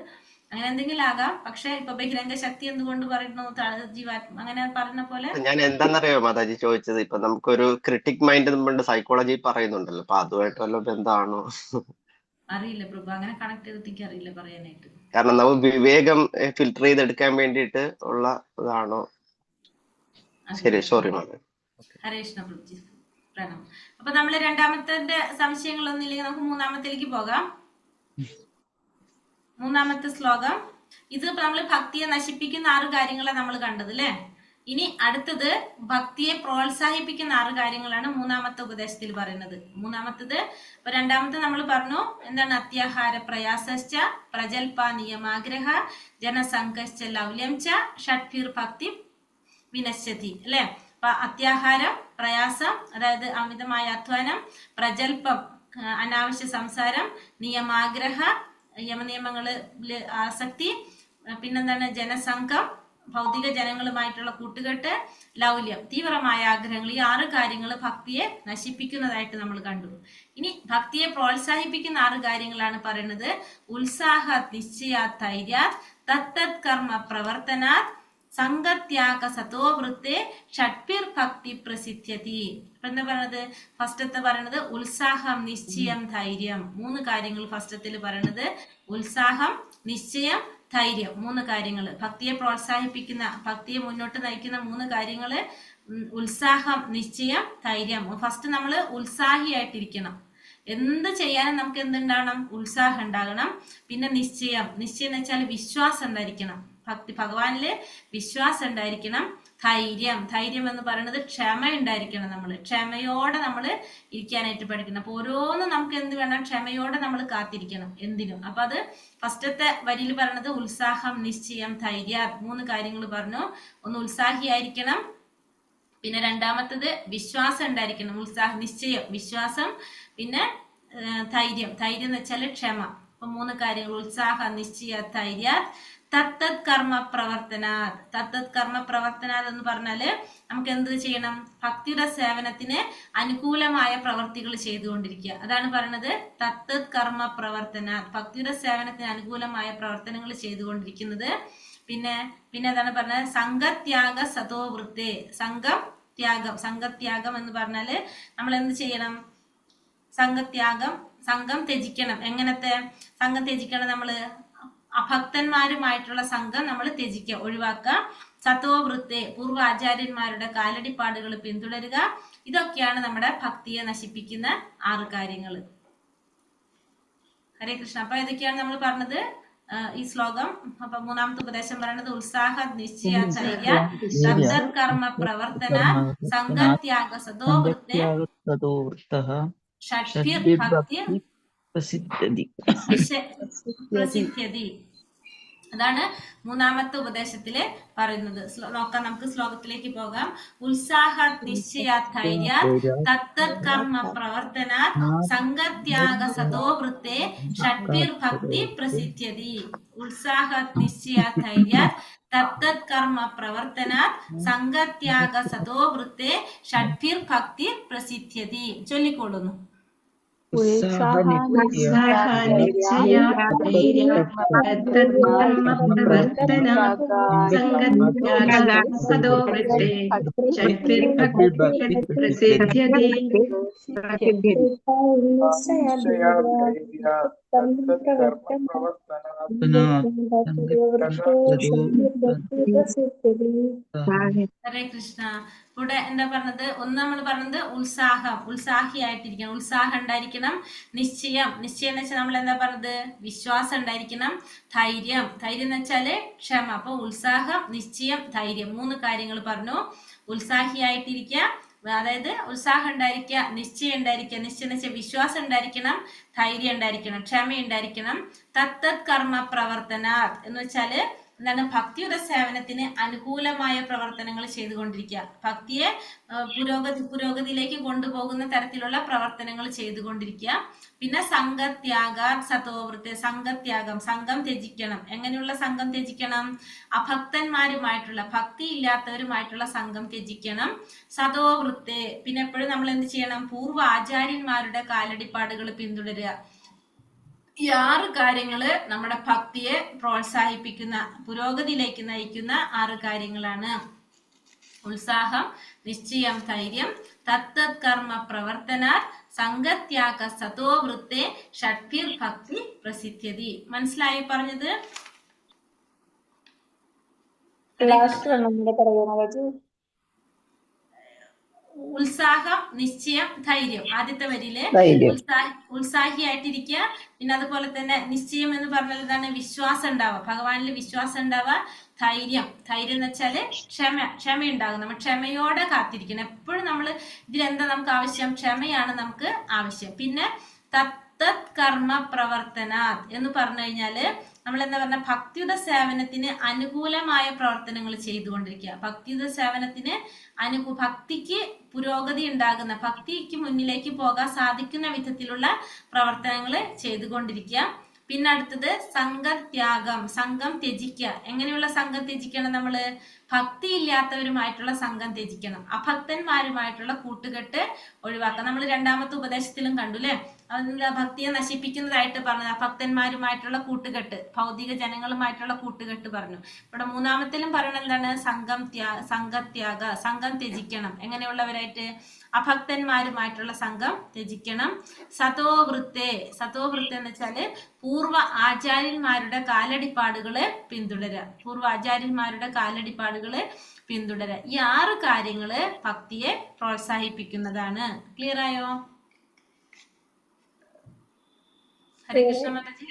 അങ്ങനെ എന്തെങ്കിലും ആകാം. പക്ഷെ ഇപ്പൊ ബഹിരംഗ ശക്തി എന്തുകൊണ്ട് പറയുന്നു ജീവാത്മ, അങ്ങനെ പറഞ്ഞ പോലെ. ഞാൻ എന്താണെന്നറിയോ മാതാജി ചോദിച്ചത്, ഇപ്പൊ നമുക്കൊരു ക്രിട്ടിക് മൈൻഡ് നമ്മുടെ സൈക്കോളജി പറയുന്നുണ്ടല്ലോ, അപ്പൊ അതുമായിട്ട് വല്ല ബന്ധമാണോ? അറിയില്ല പ്രഭു, അങ്ങനെ കണക്ട് ചെയ്തിട്ട് എനിക്ക് അറിയില്ല പറയാനായിട്ട്. കാരണം നമുക്ക് വിവേകം ഫിൽട്ടർ ചെയ്തെടുക്കാൻ വേണ്ടിയിട്ട് ഉള്ള ഇതാണോ? ശരി, സോറി മാതാജി. ഹരേ കൃഷ്ണ പ്രഭുജി, പ്രണാമം. അപ്പൊ നമ്മള് രണ്ടാമത്തെ സംശയങ്ങളൊന്നും ഇല്ലെങ്കിൽ നമുക്ക് മൂന്നാമത്തേക്ക് പോകാം. മൂന്നാമത്തെ ശ്ലോകം. ഇത് നമ്മള് ഭക്തിയെ നശിപ്പിക്കുന്ന 6 കാര്യങ്ങളാണ് നമ്മൾ കണ്ടത് അല്ലെ. ഇനി അടുത്തത് ഭക്തിയെ പ്രോത്സാഹിപ്പിക്കുന്ന 6 കാര്യങ്ങളാണ് മൂന്നാമത്തെ ഉപദേശത്തിൽ പറയുന്നത്. മൂന്നാമത്തത്, ഇപ്പൊ രണ്ടാമത്തെ നമ്മൾ പറഞ്ഞു എന്താണ്? അത്യാഹാര പ്രയാസശ്ച പ്രജൽപ നിയമാഗ്രഹ ജനസംഘശ്ച ലൗല്യം ച ഷഡ്ഭിർ ഭക്തി വിനശ്യതി അല്ലെ. അപ്പൊ അത്യാഹാരം, പ്രയാസം അതായത് അമിതമായ അധ്വാനം, പ്രജൽപ്പം അനാവശ്യ സംസാരം, നിയമാഗ്രഹ യമനിയമങ്ങളില് ആസക്തി, പിന്നെന്താണ്? ജനസംഘം ഭൗതിക ജനങ്ങളുമായിട്ടുള്ള കൂട്ടുകെട്ട്, ലൗല്യം തീവ്രമായ ആഗ്രഹങ്ങൾ. ഈ 6 കാര്യങ്ങൾ ഭക്തിയെ നശിപ്പിക്കുന്നതായിട്ട് നമ്മൾ കണ്ടു. ഇനി ഭക്തിയെ പ്രോത്സാഹിപ്പിക്കുന്ന 6 കാര്യങ്ങളാണ് പറയുന്നത്. ഉത്സാഹ നിശ്ചയ ധൈര്യാത് തത്തത് കർമ്മ പ്രവർത്തനാത് സംഗത്യാഗ സതോവൃത്തെ ഷഡ്ഭിർ ഭക്തി പ്രസിദ്ധ്യതി. എന്താ പറയുന്നത്? ഫസ്റ്റത്തെ പറയുന്നത് ഉത്സാഹം, നിശ്ചയം, ധൈര്യം. 3 കാര്യങ്ങൾ ഫസ്റ്റത്തിൽ പറയുന്നത്. ഉത്സാഹം, നിശ്ചയം, ധൈര്യം. 3 കാര്യങ്ങൾ ഭക്തിയെ പ്രോത്സാഹിപ്പിക്കുന്ന, ഭക്തിയെ മുന്നോട്ട് നയിക്കുന്ന 3 കാര്യങ്ങള്. ഉത്സാഹം, നിശ്ചയം, ധൈര്യം. ഫസ്റ്റ് നമ്മൾ ഉത്സാഹിയായിട്ടിരിക്കണം. എന്ത് ചെയ്യാനും നമുക്ക് എന്തുണ്ടാകണം? ഉത്സാഹം ഉണ്ടാകണം. പിന്നെ നിശ്ചയം. നിശ്ചയം എന്ന് വെച്ചാൽ വിശ്വാസം ഉണ്ടായിരിക്കണം. ഭഗവാനില് വിശ്വാസം ഉണ്ടായിരിക്കണം. ധൈര്യം. ധൈര്യം എന്ന് പറയുന്നത് ക്ഷമ ഉണ്ടായിരിക്കണം. നമ്മൾ ക്ഷമയോടെ നമ്മൾ ഇരിക്കാനായിട്ട് പഠിക്കണം. അപ്പൊ ഓരോന്നും നമുക്ക് എന്ത് വേണം? ക്ഷമയോടെ നമ്മൾ കാത്തിരിക്കണം എന്തിനും. അപ്പൊ അത് ഫസ്റ്റത്തെ വരിയിൽ പറയുന്നത് ഉത്സാഹം, നിശ്ചയം, ധൈര്യ. 3 കാര്യങ്ങൾ പറഞ്ഞു. ഒന്ന് ഉത്സാഹിയായിരിക്കണം. പിന്നെ രണ്ടാമത്തത് വിശ്വാസം ഉണ്ടായിരിക്കണം. നിശ്ചയം, വിശ്വാസം. പിന്നെ ധൈര്യം. ധൈര്യം എന്ന് വെച്ചാൽ ക്ഷമ. അപ്പൊ 3 കാര്യങ്ങൾ: ഉത്സാഹ, നിശ്ചയ, ധൈര്യ. തത്തത് കർമ്മ പ്രവർത്തനാത്. തത്തത് കർമ്മ പ്രവർത്തനാത് എന്ന് പറഞ്ഞാല് നമുക്ക് എന്ത് ചെയ്യണം? ഭക്തിയുടെ സേവനത്തിന് അനുകൂലമായ പ്രവർത്തികൾ ചെയ്തുകൊണ്ടിരിക്കുക. അതാണ് പറയുന്നത് തത്തത് കർമ്മ പ്രവർത്തനാത്. ഭക്തിയുടെ സേവനത്തിന് അനുകൂലമായ പ്രവർത്തനങ്ങൾ ചെയ്തുകൊണ്ടിരിക്കുന്നത്. പിന്നെ അതാണ് പറഞ്ഞത് സംഘത്യാഗ സതോവൃത്തെ. സംഘത്യാഗം എന്ന് പറഞ്ഞാല് നമ്മൾ എന്ത് ചെയ്യണം? സംഘം ത്യജിക്കണം. എങ്ങനത്തെ സംഘം ത്യജിക്കണം? നമ്മള് അഭക്തന്മാരുമായിട്ടുള്ള സംഘം നമ്മൾ ത്യജിക്കുക, ഒഴിവാക്കുക. സതോവൃത്തെ, പൂർവ്വ ആചാര്യന്മാരുടെ കാലടിപ്പാടുകൾ പിന്തുടരുക. ഇതൊക്കെയാണ് നമ്മുടെ ഭക്തിയെ നശിപ്പിക്കുന്ന 6 കാര്യങ്ങൾ. ഹരേ കൃഷ്ണ. അപ്പൊ ഇതൊക്കെയാണ് നമ്മൾ പറഞ്ഞത് ഈ ശ്ലോകം. അപ്പൊ മൂന്നാമത്തെ ഉപദേശം പറയുന്നത് ഉത്സാഹ, നിശ്ചയ, ധൈര്യ, തത്തത് കർമ്മ പ്രവർത്തന, സംഘത്യാഗ സതോവൃത്തെ ഷഡ്ഭിർ ഭക്തി പ്രസിദ്ധ്യതി. അതാണ് മൂന്നാമത്തെ ഉപദേശത്തില് പറയുന്നത്. നോക്കാം, നമുക്ക് ശ്ലോകത്തിലേക്ക് പോകാം. ഉത്സാഹ, നിശ്ചയ, ധൈര്യ, തത്തത് കർമ്മ പ്രവർത്തന, സംഘത്യാഗ സതോവൃത്തെ ഷഡ്ഭിർ ഭക്തി പ്രസിദ്ധ്യതി. ഉത്സാഹ, നിശ്ചയ, ധൈര്യ, തത്തത് കർമ്മ പ്രവർത്തനാത് സംഗത്യാഗ സതോ വൃത്തെ ഷഡ്ഭിർ ഭക്തി പ്രസിദ്ധ്യതി. ചൊല്ലിക്കൊള്ളുന്നു. ഹരേ കൃഷ്ണ. ഇവിടെ എന്താ പറഞ്ഞത്? ഒന്ന് നമ്മൾ പറഞ്ഞത് ഉത്സാഹം, ഉത്സാഹിയായിട്ടിരിക്കണം, ഉത്സാഹം ഉണ്ടായിരിക്കണം. നിശ്ചയം, നിശ്ചയം എന്ന് വെച്ചാൽ നമ്മൾ എന്താ പറഞ്ഞത്? വിശ്വാസം ഉണ്ടായിരിക്കണം. ധൈര്യം, ധൈര്യം എന്ന് വെച്ചാല് ക്ഷമ. അപ്പൊ ഉത്സാഹം, നിശ്ചയം, ധൈര്യം, 3 കാര്യങ്ങൾ പറഞ്ഞു. ഉത്സാഹിയായിട്ടിരിക്കുക, അതായത് ഉത്സാഹം ഉണ്ടായിരിക്കുക, നിശ്ചയം ഉണ്ടായിരിക്കുക, നിശ്ചയം എന്ന് വെച്ചാൽ വിശ്വാസം ഉണ്ടായിരിക്കണം, ധൈര്യം ഉണ്ടായിരിക്കണം, ക്ഷമ ഉണ്ടായിരിക്കണം. തത്തത് കർമ്മ പ്രവർത്തന എന്ന് വെച്ചാല് എന്താണ്? ഭക്തിയുടെ സേവനത്തിന് അനുകൂലമായ പ്രവർത്തനങ്ങൾ ചെയ്തുകൊണ്ടിരിക്കുക. ഭക്തിയെ പുരോഗതിയിലേക്ക് കൊണ്ടുപോകുന്ന തരത്തിലുള്ള പ്രവർത്തനങ്ങൾ ചെയ്തുകൊണ്ടിരിക്കുക. പിന്നെ സംഘത്യാഗ സതോവൃത്തി, സംഘത്യാഗം, സംഘം ത്യജിക്കണം. എങ്ങനെയുള്ള സംഘം ത്യജിക്കണം? അഭക്തന്മാരുമായിട്ടുള്ള, ഭക്തി ഇല്ലാത്തവരുമായിട്ടുള്ള സംഘം ത്യജിക്കണം. സതോവൃത്തെ, പിന്നെ എപ്പോഴും നമ്മൾ എന്ത് ചെയ്യണം? പൂർവ്വ ആചാര്യന്മാരുടെ കാലടിപ്പാടുകൾ പിന്തുടരുക. ഈ 6 കാര്യങ്ങള് നമ്മുടെ ഭക്തിയെ പ്രോത്സാഹിപ്പിക്കുന്ന, പുരോഗതിയിലേക്ക് നയിക്കുന്ന 6 കാര്യങ്ങളാണ്. ഉത്സാഹം, നിശ്ചയം, ധൈര്യം, തത്തത് കർമ്മ പ്രവർത്തനാ സംഗത്യാഗ സതോ വൃത്തെ ഷഡ്ഭിർ ഭക്തി പ്രസിദ്ധ്യതി. മനസ്സിലായി പറഞ്ഞത്? ഉത്സാഹം, നിശ്ചയം, ധൈര്യം. ആദ്യത്തെ വരിയില് ഉത്സാഹിയായിട്ടിരിക്കുക. പിന്നെ അതുപോലെ തന്നെ നിശ്ചയം എന്ന് പറഞ്ഞാൽ എന്താണ്? വിശ്വാസം ഉണ്ടാവുക, ഭഗവാനിൽ വിശ്വാസം ഉണ്ടാവുക. ധൈര്യം, ധൈര്യം എന്ന് വെച്ചാല് ക്ഷമ ഉണ്ടാകും. നമ്മൾ ക്ഷമയോടെ കാത്തിരിക്കണം. എപ്പോഴും നമ്മൾ ഇതിലെന്താ നമുക്ക് ആവശ്യം? ക്ഷമയാണ് നമുക്ക് ആവശ്യം. പിന്നെ തത്തത് കർമ്മ പ്രവർത്തന എന്ന് പറഞ്ഞു കഴിഞ്ഞാല് നമ്മൾ എന്താ പറഞ്ഞ? ഭക്തിയുടെ സേവനത്തിന് അനുകൂലമായ പ്രവർത്തനങ്ങൾ ചെയ്തുകൊണ്ടിരിക്കുക. ഭക്തിയുടെ സേവനത്തിന് ഭക്തിക്ക് പുരോഗതി ഉണ്ടാകുന്ന, ഭക്തിക്ക് മുന്നിലേക്ക് പോകാൻ സാധിക്കുന്ന വിധത്തിലുള്ള പ്രവർത്തനങ്ങൾ ചെയ്തുകൊണ്ടിരിക്കുക. പിന്നെ അടുത്തത് സംഘത്യാഗം, സംഘം ത്യജിക്കുക. എങ്ങനെയുള്ള സംഘം ത്യജിക്കണം? നമ്മള് ഭക്തി ഇല്ലാത്തവരുമായിട്ടുള്ള സംഘം ത്യജിക്കണം. അഭക്തന്മാരുമായിട്ടുള്ള കൂട്ടുകെട്ട് ഒഴിവാക്കാം. നമ്മൾ 2ാമത്തെ ഉപദേശത്തിലും കണ്ടു അല്ലെ? ഭക്തിയെ നശിപ്പിക്കുന്നതായിട്ട് പറഞ്ഞത് അഭക്തന്മാരുമായിട്ടുള്ള കൂട്ടുകെട്ട്, ഭൗതിക ജനങ്ങളുമായിട്ടുള്ള കൂട്ടുകെട്ട് പറഞ്ഞു. ഇവിടെ 3ാമത്തിലും പറയുന്നത് എന്താണ്? സംഘത്യാഗ, സംഘം ത്യജിക്കണം. എങ്ങനെയുള്ളവരായിട്ട്? അഭക്തന്മാരുമായിട്ടുള്ള സംഘം ത്യജിക്കണം. സതോവൃത്തെ, സതോവൃത്തെ എന്ന് വെച്ചാല് പൂർവ്വ ആചാര്യന്മാരുടെ കാലടിപ്പാടുകള് പിന്തുടരുക. പൂർവ്വ ആചാര്യന്മാരുടെ കാലടിപ്പാടുകള് പിന്തുടരുക. ഈ 6 കാര്യങ്ങള് ഭക്തിയെ പ്രോത്സാഹിപ്പിക്കുന്നതാണ്. ക്ലിയർ ആയോ? ഹരേ കൃഷ്ണ മാതാജി.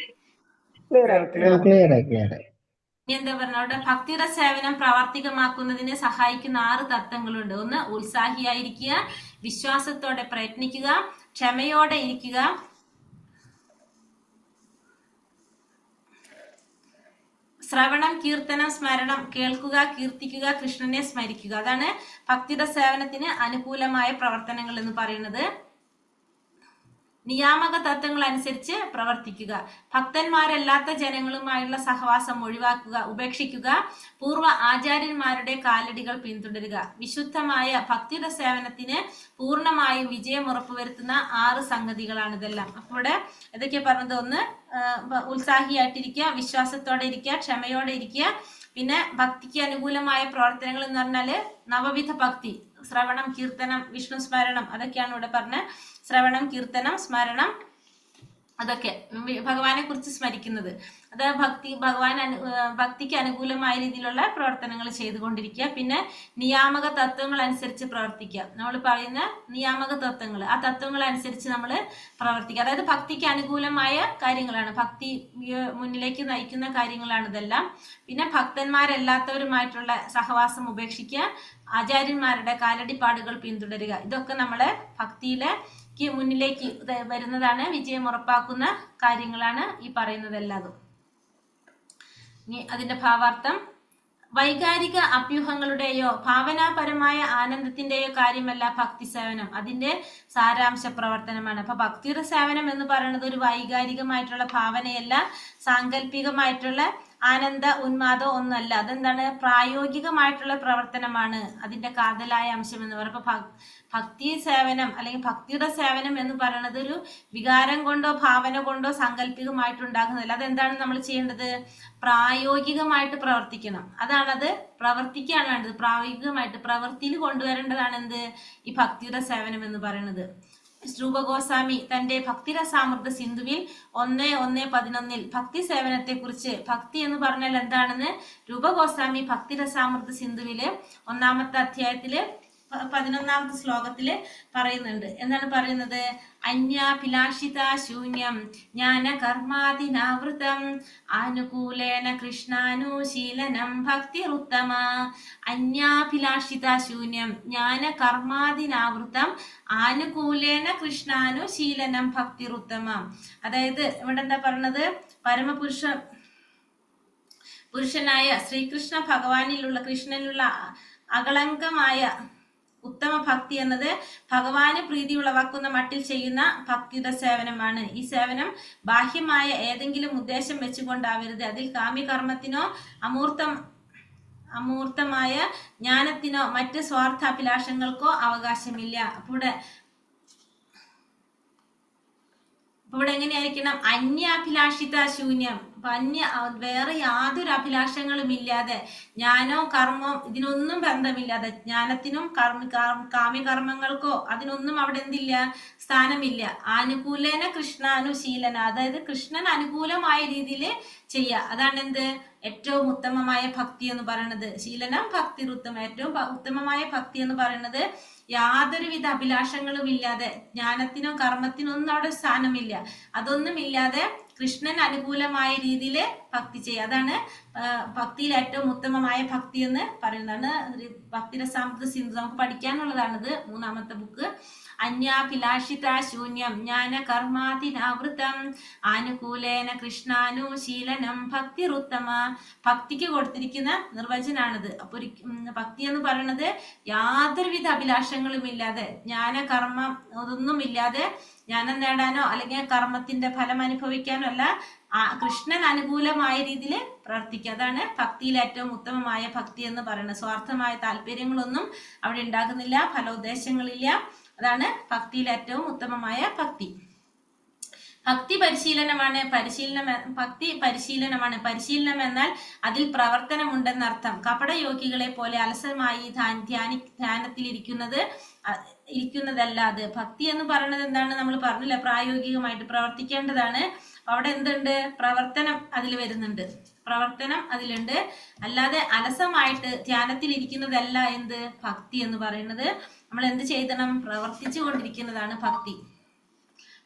ഇനി എന്താ പറഞ്ഞ? അവിടെ ഭക്തിയുടെ സേവനം പ്രാവർത്തികമാക്കുന്നതിനെ സഹായിക്കുന്ന 6 തത്വങ്ങളുണ്ട്. ഒന്ന്, ഉത്സാഹിയായിരിക്കുക, വിശ്വാസത്തോടെ പ്രയത്നിക്കുക, ക്ഷമയോടെ ഇരിക്കുക, ശ്രവണം, കീർത്തനം, സ്മരണം, കേൾക്കുക, കീർത്തിക്കുക, കൃഷ്ണനെ സ്മരിക്കുക. അതാണ് ഭക്തിയുടെ സേവനത്തിന് അനുകൂലമായ പ്രവർത്തനങ്ങൾ എന്ന് പറയുന്നത്. നിയാമക തത്വങ്ങൾ അനുസരിച്ച് പ്രവർത്തിക്കുക, ഭക്തന്മാരല്ലാത്ത ജനങ്ങളുമായുള്ള സഹവാസം ഒഴിവാക്കുക, ഉപേക്ഷിക്കുക, പൂർവ്വ ആചാര്യന്മാരുടെ കാലടികൾ പിന്തുടരുക. വിശുദ്ധമായ ഭക്തിയുടെ സേവനത്തിന് പൂർണ്ണമായും വിജയം ഉറപ്പുവരുത്തുന്ന 6 സംഗതികളാണ് ഇതെല്ലാം. അപ്പോൾ ഇവിടെ ഏതൊക്കെയാ പറഞ്ഞത്? ഒന്ന്, ഉത്സാഹിയായിട്ടിരിക്കുക, വിശ്വാസത്തോടെ ഇരിക്കുക, ക്ഷമയോടെ ഇരിക്കുക. പിന്നെ ഭക്തിക്ക് അനുകൂലമായ പ്രവർത്തനങ്ങൾ എന്ന് പറഞ്ഞാല് നവവിധ ഭക്തി, ശ്രവണം, കീർത്തനം, വിഷ്ണു സ്മരണം, അതൊക്കെയാണ് ഇവിടെ പറഞ്ഞ ശ്രവണം, കീർത്തനം, സ്മരണം, അതൊക്കെ ഭഗവാനെ കുറിച്ച് സ്മരിക്കുന്നത്. അത് ഭക്തിക്ക് അനുകൂലമായ രീതിയിലുള്ള പ്രവർത്തനങ്ങൾ ചെയ്തുകൊണ്ടിരിക്കുക. പിന്നെ നിയാമക തത്വങ്ങൾ അനുസരിച്ച് പ്രവർത്തിക്കുക. നമ്മൾ പറയുന്ന നിയാമക തത്വങ്ങൾ, ആ തത്വങ്ങൾ അനുസരിച്ച് നമ്മൾ പ്രവർത്തിക്കുക. അതായത് ഭക്തിക്ക് അനുകൂലമായ കാര്യങ്ങളാണ്, ഭക്തി മുന്നിലേക്ക് നയിക്കുന്ന കാര്യങ്ങളാണ് ഇതെല്ലാം. പിന്നെ ഭക്തന്മാരല്ലാത്തവരുമായിട്ടുള്ള സഹവാസം ഉപേക്ഷിക്കുക, ആചാര്യന്മാരുടെ കാലടിപ്പാടുകൾ പിന്തുടരുക. ഇതൊക്കെ നമ്മളെ ഭക്തിയിലേക്ക് മുന്നിലേക്ക് വരുന്നതാണ്, വിജയം ഉറപ്പാക്കുന്ന കാര്യങ്ങളാണ് ഈ പറയുന്നതെല്ലാതും. ഇനി അതിന്റെ ഭാവാർത്ഥം: വൈകാരിക അഭ്യൂഹങ്ങളുടെയോ ഭാവനാപരമായ ആനന്ദത്തിന്റെയോ കാര്യമല്ല ഭക്തി സേവനം, അതിന്റെ സാരാംശ പ്രവർത്തനമാണ്. അപ്പൊ ഭക്തിയുടെ സേവനം എന്ന് പറയുന്നത് ഒരു വൈകാരികമായിട്ടുള്ള ഭാവനയല്ല, സാങ്കല്പികമായിട്ടുള്ള ആനന്ദ ഉന്മാദം ഒന്നല്ല. അതെന്താണ്? പ്രായോഗികമായിട്ടുള്ള പ്രവർത്തനമാണ് അതിന്റെ കാതലായ അംശം എന്ന് പറയുന്നത്. അപ്പൊ ഭക്തി സേവനം അല്ലെങ്കിൽ ഭക്തിയുടെ സേവനം എന്ന് പറയുന്നത് ഒരു വികാരം കൊണ്ടോ ഭാവന കൊണ്ടോ സാങ്കല്പികമായിട്ടുണ്ടാകുന്നതല്ല. അതെന്താണ് നമ്മൾ ചെയ്യേണ്ടത്? പ്രായോഗികമായിട്ട് പ്രവർത്തിക്കണം. അതാണത്. പ്രവർത്തിക്കുകയാണ് വേണ്ടത്. പ്രായോഗികമായിട്ട് പ്രവൃത്തിയിൽ കൊണ്ടുവരേണ്ടതാണ് എന്ത്? ഈ ഭക്തിയുടെ സേവനം എന്ന് പറയുന്നത്. രൂപഗോസ്വാമി തന്റെ ഭക്തിരസാമൃത സിന്ധുവിൽ 1:11 ഭക്തി സേവനത്തെ കുറിച്ച്, ഭക്തി എന്ന് പറഞ്ഞാൽ എന്താണെന്ന് രൂപഗോസ്വാമി ഭക്തിരസാമൃത സിന്ധുവില് 1-ാമത്തെ അധ്യായത്തില് 11-ാമത്തെ ശ്ലോകത്തില് പറയുന്നുണ്ട്. എന്താണ് പറയുന്നത്? അന്യാഭിലാഷിത ശൂന്യം ജ്ഞാന കർമാദിനാവൃതം ആനുകൂലേന കൃഷ്ണാനുശീലനം ഭക്തിരുത്തമ. അന്യാഭിലാഷിത ശൂന്യം ജ്ഞാന കർമാദിനാവൃതം ആനുകൂലേന കൃഷ്ണാനുശീലനം ഭക്തിരുത്തമ. അതായത് ഇവിടെ എന്താ പറഞ്ഞത്? പുരുഷനായ ശ്രീകൃഷ്ണ ഭഗവാനിലുള്ള കൃഷ്ണനിലുള്ള അകളങ്കമായ ഉത്തമ ഭക്തി എന്നത് ഭഗവാന് പ്രീതി ഉളവാക്കുന്ന മട്ടിൽ ചെയ്യുന്ന ഭക്തിയുടെ സേവനമാണ്. ഈ സേവനം ബാഹ്യമായ ഏതെങ്കിലും ഉദ്ദേശം വെച്ചുകൊണ്ടാവരുത്. അതിൽ കാമ്യകർമ്മത്തിനോ അമൂർത്തമായ ജ്ഞാനത്തിനോ മറ്റ് സ്വാർത്ഥാഭിലാഷങ്ങൾക്കോ അവകാശമില്ല. അപ്പോൾ ഇവിടെ എങ്ങനെയായിരിക്കണം? അന്യാഭിലാഷിത ശൂന്യം. വേറെ യാതൊരു അഭിലാഷങ്ങളും ഇല്ലാതെ, ജ്ഞാനോ കർമ്മോ ഇതിനൊന്നും ബന്ധമില്ലാതെ, ജ്ഞാനത്തിനും കാമ്യകർമ്മങ്ങൾക്കോ അതിനൊന്നും അവിടെ എന്തില്ല? സ്ഥാനമില്ല. ആനുകൂലേന കൃഷ്ണാനുശീലന, അതായത് കൃഷ്ണൻ അനുകൂലമായ രീതിയിൽ ചെയ്യുക. അതാണ് എന്ത്? ഏറ്റവും ഉത്തമമായ ഭക്തി എന്ന് പറയുന്നത്. ശീലനം ഭക്തിരുത്തമ. ഏറ്റവും ഉത്തമമായ ഭക്തി എന്ന് പറയുന്നത് യാതൊരുവിധ അഭിലാഷങ്ങളും ഇല്ലാതെ, ജ്ഞാനത്തിനോ കർമ്മത്തിനോ ഒന്നും അവിടെ സ്ഥാനമില്ല. അതൊന്നും ഇല്ലാതെ കൃഷ്ണൻ അനുകൂലമായ രീതിയിൽ ഭക്തി ചെയ്യുക. അതാണ് ഭക്തിയിൽ ഏറ്റവും ഉത്തമമായ ഭക്തി എന്ന് പറയുന്നതാണ്. ഭക്തിരസാമൃത സിന്ധു നമുക്ക് പഠിക്കാനുള്ളതാണിത്, 3-ാമത്തെ ബുക്ക്. അന്യാഭിലാഷിത ശൂന്യം ജ്ഞാന കർമാതിനാവൃതം ആനുകൂലേന കൃഷ്ണാനുശീലനം ഭക്തിരുത്തമ. ഭക്തിക്ക് കൊടുത്തിരിക്കുന്ന നിർവചനാണിത്. അപ്പൊ ഭക്തി എന്ന് പറയുന്നത് യാതൊരുവിധ അഭിലാഷങ്ങളും ഇല്ലാതെ, ജ്ഞാന കർമ്മം അതൊന്നും ഇല്ലാതെ ജ്ഞാനം നേടാനോ അല്ലെങ്കിൽ കർമ്മത്തിന്റെ ഫലം അനുഭവിക്കാനോ അല്ല, കൃഷ്ണൻ അനുകൂലമായ രീതിയിൽ പ്രവർത്തിക്കുക. അതാണ് ഭക്തിയിൽ ഏറ്റവും ഉത്തമമായ ഭക്തി എന്ന് പറയുന്നത്. സ്വാർത്ഥമായ താല്പര്യങ്ങളൊന്നും അവിടെ ഉണ്ടാകുന്നില്ല, ഫലോദ്ദേശങ്ങളില്ല. അതാണ് ഭക്തിയിൽ ഏറ്റവും ഉത്തമമായ ഭക്തി. ഭക്തി പരിശീലനമാണ്. ഭക്തി പരിശീലനമാണ്. പരിശീലനം എന്നാൽ അതിൽ പ്രവർത്തനമുണ്ടെന്നർത്ഥം. കപടയോഗികളെ പോലെ അലസമായി ധ്യാനത്തിൽ ഇരിക്കുന്നതല്ലാതെ. ഭക്തി എന്ന് പറയുന്നത് എന്താണ്? നമ്മൾ പറഞ്ഞില്ല, പ്രായോഗികമായിട്ട് പ്രവർത്തിക്കേണ്ടതാണ്. അവിടെ എന്തുണ്ട്? പ്രവർത്തനം അതിൽ വരുന്നുണ്ട്. പ്രവർത്തനം അതിലുണ്ട്. അല്ലാതെ അലസമായിട്ട് ധ്യാനത്തിൽ ഇരിക്കുന്നതല്ല എന്ത്? ഭക്തി എന്ന് പറയുന്നത്. നമ്മൾ എന്ത് ചെയ്യണം? പ്രവർത്തിച്ചു കൊണ്ടിരിക്കുന്നതാണ് ഭക്തി.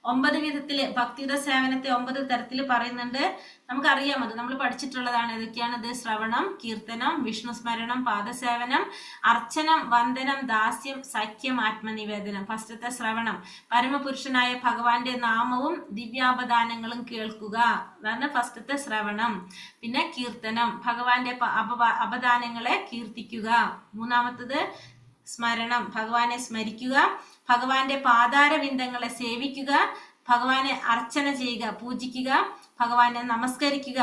9 വിധത്തില് ഭക്തിയുടെ സേവനത്തെ 9 തരത്തിൽ പറയുന്നുണ്ട്. നമുക്കറിയാം, അത് നമ്മൾ പഠിച്ചിട്ടുള്ളതാണ്. ഏതൊക്കെയാണത്? ശ്രവണം, കീർത്തനം, വിഷ്ണു സ്മരണം, പാദസേവനം, അർച്ചനം, വന്ദനം, ദാസ്യം, സഖ്യം, ആത്മനിവേദനം. ഫസ്റ്റത്തെ ശ്രവണം, പരമപുരുഷനായ ഭഗവാന്റെ നാമവും ദിവ്യാപദാനങ്ങളും കേൾക്കുക. അതാണ് ഫസ്റ്റത്തെ ശ്രവണം. പിന്നെ കീർത്തനം, ഭഗവാന്റെ അപദാനങ്ങളെ കീർത്തിക്കുക. 3-ാമത്തത് സ്മരണം, ഭഗവാനെ സ്മരിക്കുക, ഭഗവാന്റെ പാതാരവിന്ദങ്ങളെ സേവിക്കുക, ഭഗവാനെ അർച്ചന ചെയ്യുക, പൂജിക്കുക, ഭഗവാനെ നമസ്കരിക്കുക.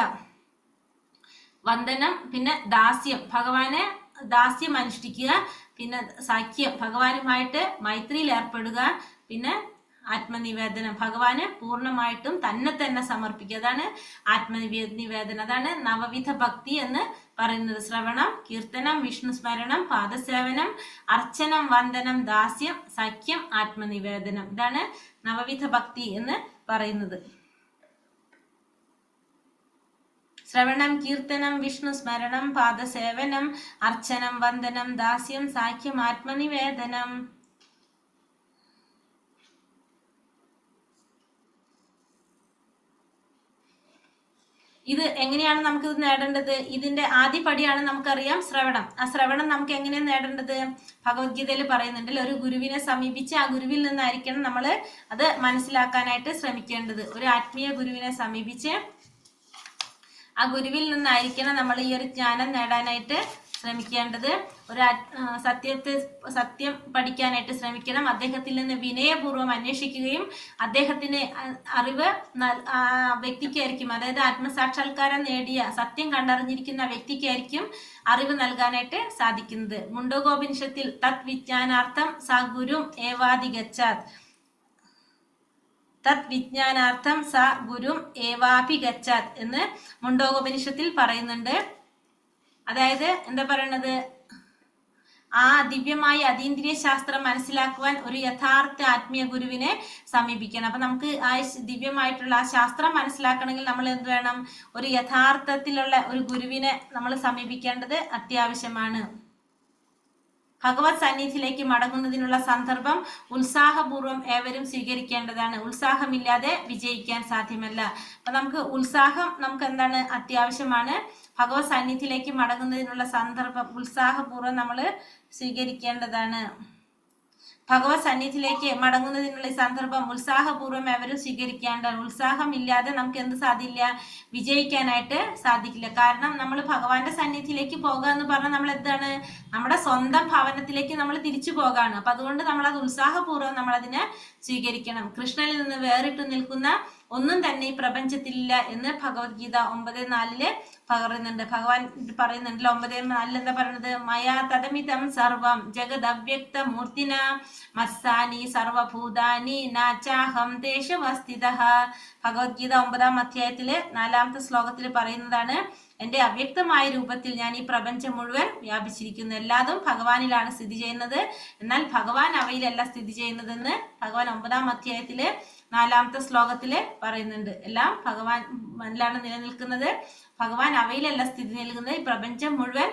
വന്ദനം, പിന്നെ ദാസ്യം, ഭഗവാനെ ദാസ്യം അനുഷ്ഠിക്കുക. പിന്നെ സഖ്യം, ഭഗവാനുമായിട്ട് മൈത്രിയിൽ ഏർപ്പെടുക. പിന്നെ ആത്മനിവേദനം, ഭഗവാന് പൂർണ്ണമായിട്ടും തന്നെ സമർപ്പിക്കുക. അതാണ് ആത്മനിവേദനം. അതാണ് നവവിധ ഭക്തി എന്ന് പറയുന്നത്. ശ്രവണം, കീർത്തനം, വിഷ്ണു സ്മരണം, പാദസേവനം, അർച്ചനം, വന്ദനം, ദാസ്യം, സഖ്യം, ആത്മനിവേദനം. ഇതാണ് നവവിധ ഭക്തി എന്ന് പറയുന്നത്. ശ്രവണം, കീർത്തനം, വിഷ്ണു സ്മരണം, പാദസേവനം, അർച്ചനം, വന്ദനം, ദാസ്യം, സാഖ്യം, ആത്മനിവേദനം. ഇത് എങ്ങനെയാണ് നമുക്ക് ഇത് നേടേണ്ടത്? ഇതിന്റെ ആദ്യ പടിയാണ് നമുക്കറിയാം ശ്രവണം. ആ ശ്രവണം നമുക്ക് എങ്ങനെയാണ് നേടേണ്ടത്? ഭഗവത്ഗീതയിൽ പറയുന്നുണ്ട്, ഒരു ഗുരുവിനെ സമീപിച്ച് ആ ഗുരുവിൽ നിന്നായിരിക്കണം നമ്മൾ അത് മനസ്സിലാക്കാനായിട്ട് ശ്രമിക്കേണ്ടത്. ഒരു ആത്മീയ ഗുരുവിനെ സമീപിച്ച് ആ ഗുരുവിൽ നിന്നായിരിക്കണം നമ്മൾ ഈ ഒരു ജ്ഞാനം നേടാനായിട്ട് ശ്രമിക്കേണ്ടത്. സത്യം പഠിക്കാനായിട്ട് ശ്രമിക്കണം. അദ്ദേഹത്തിൽ നിന്ന് വിനയപൂർവ്വം അന്വേഷിക്കുകയും അദ്ദേഹത്തിന് അറിവ് വ്യക്തിക്കായിരിക്കും, അതായത് ആത്മസാക്ഷാത്കാരം നേടിയ സത്യം കണ്ടറിഞ്ഞിരിക്കുന്ന വ്യക്തിക്കായിരിക്കും അറിവ് നൽകാനായിട്ട് സാധിക്കുന്നത്. മുണ്ടകോപനിഷത്തിൽ തത് വിജ്ഞാനാർത്ഥം സ ഗുരും ഏവാദി ഗച്ഛാത്, തത് വിജ്ഞാനാർത്ഥം സ ഗുരും ഏവാപി ഗച്ഛാത് എന്ന് മുണ്ടകോപനിഷത്തിൽ പറയുന്നുണ്ട്. അതായത് എന്താ പറയണത്, ആ ദിവ്യമായ അതീന്ദ്രിയ ശാസ്ത്രം മനസ്സിലാക്കുവാൻ ഒരു യഥാർത്ഥ ആത്മീയ ഗുരുവിനെ സമീപിക്കണം. അപ്പൊ നമുക്ക് ആ ദിവ്യമായിട്ടുള്ള ആ ശാസ്ത്രം മനസ്സിലാക്കണമെങ്കിൽ നമ്മൾ എന്ത് വേണം, ഒരു യഥാർത്ഥത്തിലുള്ള ഒരു ഗുരുവിനെ നമ്മൾ സമീപിക്കേണ്ടത് അത്യാവശ്യമാണ്. ഭഗവത് സന്നിധിയിലേക്ക് മടങ്ങുന്നതിനുള്ള സന്ദർഭം ഉത്സാഹപൂർവ്വം ഏവരും സ്വീകരിക്കേണ്ടതാണ്. ഉത്സാഹമില്ലാതെ വിജയിക്കാൻ സാധ്യമല്ല. അപ്പൊ നമുക്ക് എന്താണ് അത്യാവശ്യമാണ്, ഭഗവത് സന്നിധിയിലേക്ക് മടങ്ങുന്നതിനുള്ള സന്ദർഭം ഉത്സാഹപൂർവ്വം നമ്മൾ സ്വീകരിക്കേണ്ടതാണ്. ഭഗവത് സന്നിധിയിലേക്ക് മടങ്ങുന്നതിനുള്ള സന്ദർഭം ഉത്സാഹപൂർവ്വം എവരും സ്വീകരിക്കേണ്ടതാണ്. ഉത്സാഹമില്ലാതെ നമുക്ക് എന്ത് സാധിക്കില്ല, വിജയിക്കാനായിട്ട് സാധിക്കില്ല. കാരണം നമ്മൾ ഭഗവാന്റെ സന്നിധിയിലേക്ക് പോകുക എന്ന് പറഞ്ഞാൽ നമ്മൾ എന്താണ്, നമ്മുടെ സ്വന്തം ഭവനത്തിലേക്ക് നമ്മൾ തിരിച്ചു പോകാണ്. അപ്പൊ അതുകൊണ്ട് നമ്മൾ അത് ഉത്സാഹപൂർവ്വം നമ്മൾ അതിനെ സ്വീകരിക്കണം. കൃഷ്ണനിൽ നിന്ന് വേറിട്ട് നിൽക്കുന്ന ഒന്നും തന്നെ ഈ പ്രപഞ്ചത്തിലില്ല എന്ന് ഭഗവത്ഗീത 9:4 പറയുന്നുണ്ട്. ഭഗവാൻ പറയുന്നുണ്ടല്ലോ 9:4 എന്താ പറയുന്നത്, മയാ തദമിതം സർവം ജഗദവ്യക്ത മൂർത്തിന മസ്സാനി സർവഭൂതാനി നാചാഹം തേഷവസ്ഥിതഃ. ഭഗവത്ഗീത 9-ാം അധ്യായത്തില് 4-ാമത്തെ ശ്ലോകത്തിൽ പറയുന്നതാണ്, എന്റെ അവ്യക്തമായ രൂപത്തിൽ ഞാൻ ഈ പ്രപഞ്ചം മുഴുവൻ വ്യാപിച്ചിരിക്കുന്നു. എല്ലാതും ഭഗവാനിലാണ് സ്ഥിതി ചെയ്യുന്നത്, എന്നാൽ ഭഗവാൻ അവയിലല്ല സ്ഥിതി ചെയ്യുന്നതെന്ന് ഭഗവാൻ 9-ാം അധ്യായത്തില് 4-ാമത്തെ ശ്ലോകത്തില് പറയുന്നുണ്ട്. എല്ലാം ഭഗവാനിലാണ് നിലനിൽക്കുന്നത്, ഭഗവാൻ അവയിലല്ല സ്ഥിതി നൽകുന്നത്. ഈ പ്രപഞ്ചം മുഴുവൻ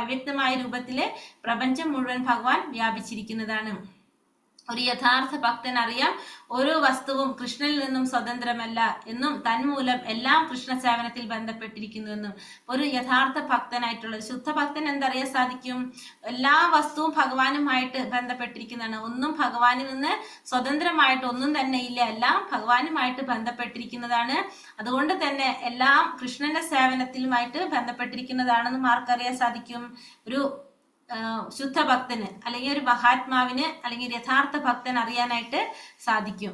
അവ്യക്തമായ രൂപത്തില് പ്രപഞ്ചം മുഴുവൻ ഭഗവാൻ വ്യാപിച്ചിരിക്കുന്നതാണ്. ഒരു യഥാർത്ഥ ഭക്തൻ അറിയാം, ഓരോ വസ്തുവും കൃഷ്ണനിൽ നിന്നും സ്വതന്ത്രമല്ല എന്നും തന്മൂലം എല്ലാം കൃഷ്ണ സേവനത്തിൽ ബന്ധപ്പെട്ടിരിക്കുന്നുവെന്നും. ഒരു യഥാർത്ഥ ഭക്തനായിട്ടുള്ള ഒരു ശുദ്ധ ഭക്തൻ എന്തറിയാൻ സാധിക്കും, എല്ലാ വസ്തുവും ഭഗവാനുമായിട്ട് ബന്ധപ്പെട്ടിരിക്കുന്നതാണ്. ഒന്നും ഭഗവാനിൽ നിന്ന് സ്വതന്ത്രമായിട്ട് ഒന്നും തന്നെ ഇല്ല, എല്ലാം ഭഗവാനുമായിട്ട് ബന്ധപ്പെട്ടിരിക്കുന്നതാണ്. അതുകൊണ്ട് തന്നെ എല്ലാം കൃഷ്ണന്റെ സേവനത്തിലുമായിട്ട് ബന്ധപ്പെട്ടിരിക്കുന്നതാണെന്ന് ആർക്കറിയാൻ സാധിക്കും, ഒരു ശുദ്ധ ഭക്തന് അല്ലെങ്കിൽ ഒരു മഹാത്മാവിന് അല്ലെങ്കിൽ യഥാർത്ഥ ഭക്തൻ അറിയാനായിട്ട് സാധിക്കും.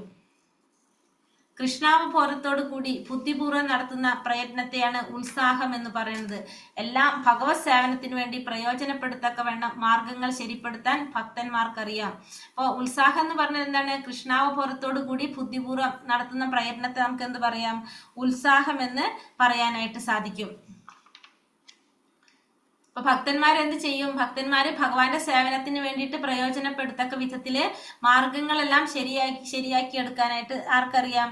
കൃഷ്ണാവബോധത്തോടു കൂടി ബുദ്ധിപൂർവ്വം നടത്തുന്ന പ്രയത്നത്തെയാണ് ഉത്സാഹം എന്ന് പറയുന്നത്. എല്ലാം ഭഗവത് സേവനത്തിന് വേണ്ടി പ്രയോജനപ്പെടുത്തക്കവണ്ണം മാർഗങ്ങൾ ശരിപ്പെടുത്താൻ ഭക്തന്മാർക്കറിയാം. അപ്പോൾ ഉത്സാഹം എന്ന് പറഞ്ഞത് എന്താണ്, കൃഷ്ണാവബോധത്തോടു കൂടി ബുദ്ധിപൂർവ്വം നടത്തുന്ന പ്രയത്നത്തെ നമുക്ക് എന്ത് പറയാം, ഉത്സാഹം എന്ന് പറയാനായിട്ട് സാധിക്കും. അപ്പൊ ഭക്തന്മാരെന്ത് ചെയ്യും, ഭക്തന്മാര് ഭഗവാന്റെ സേവനത്തിന് വേണ്ടിയിട്ട് പ്രയോജനപ്പെടുത്തക്ക വിധത്തില് മാർഗങ്ങളെല്ലാം ശരിയാക്കി എടുക്കാനായിട്ട് ആർക്കറിയാം,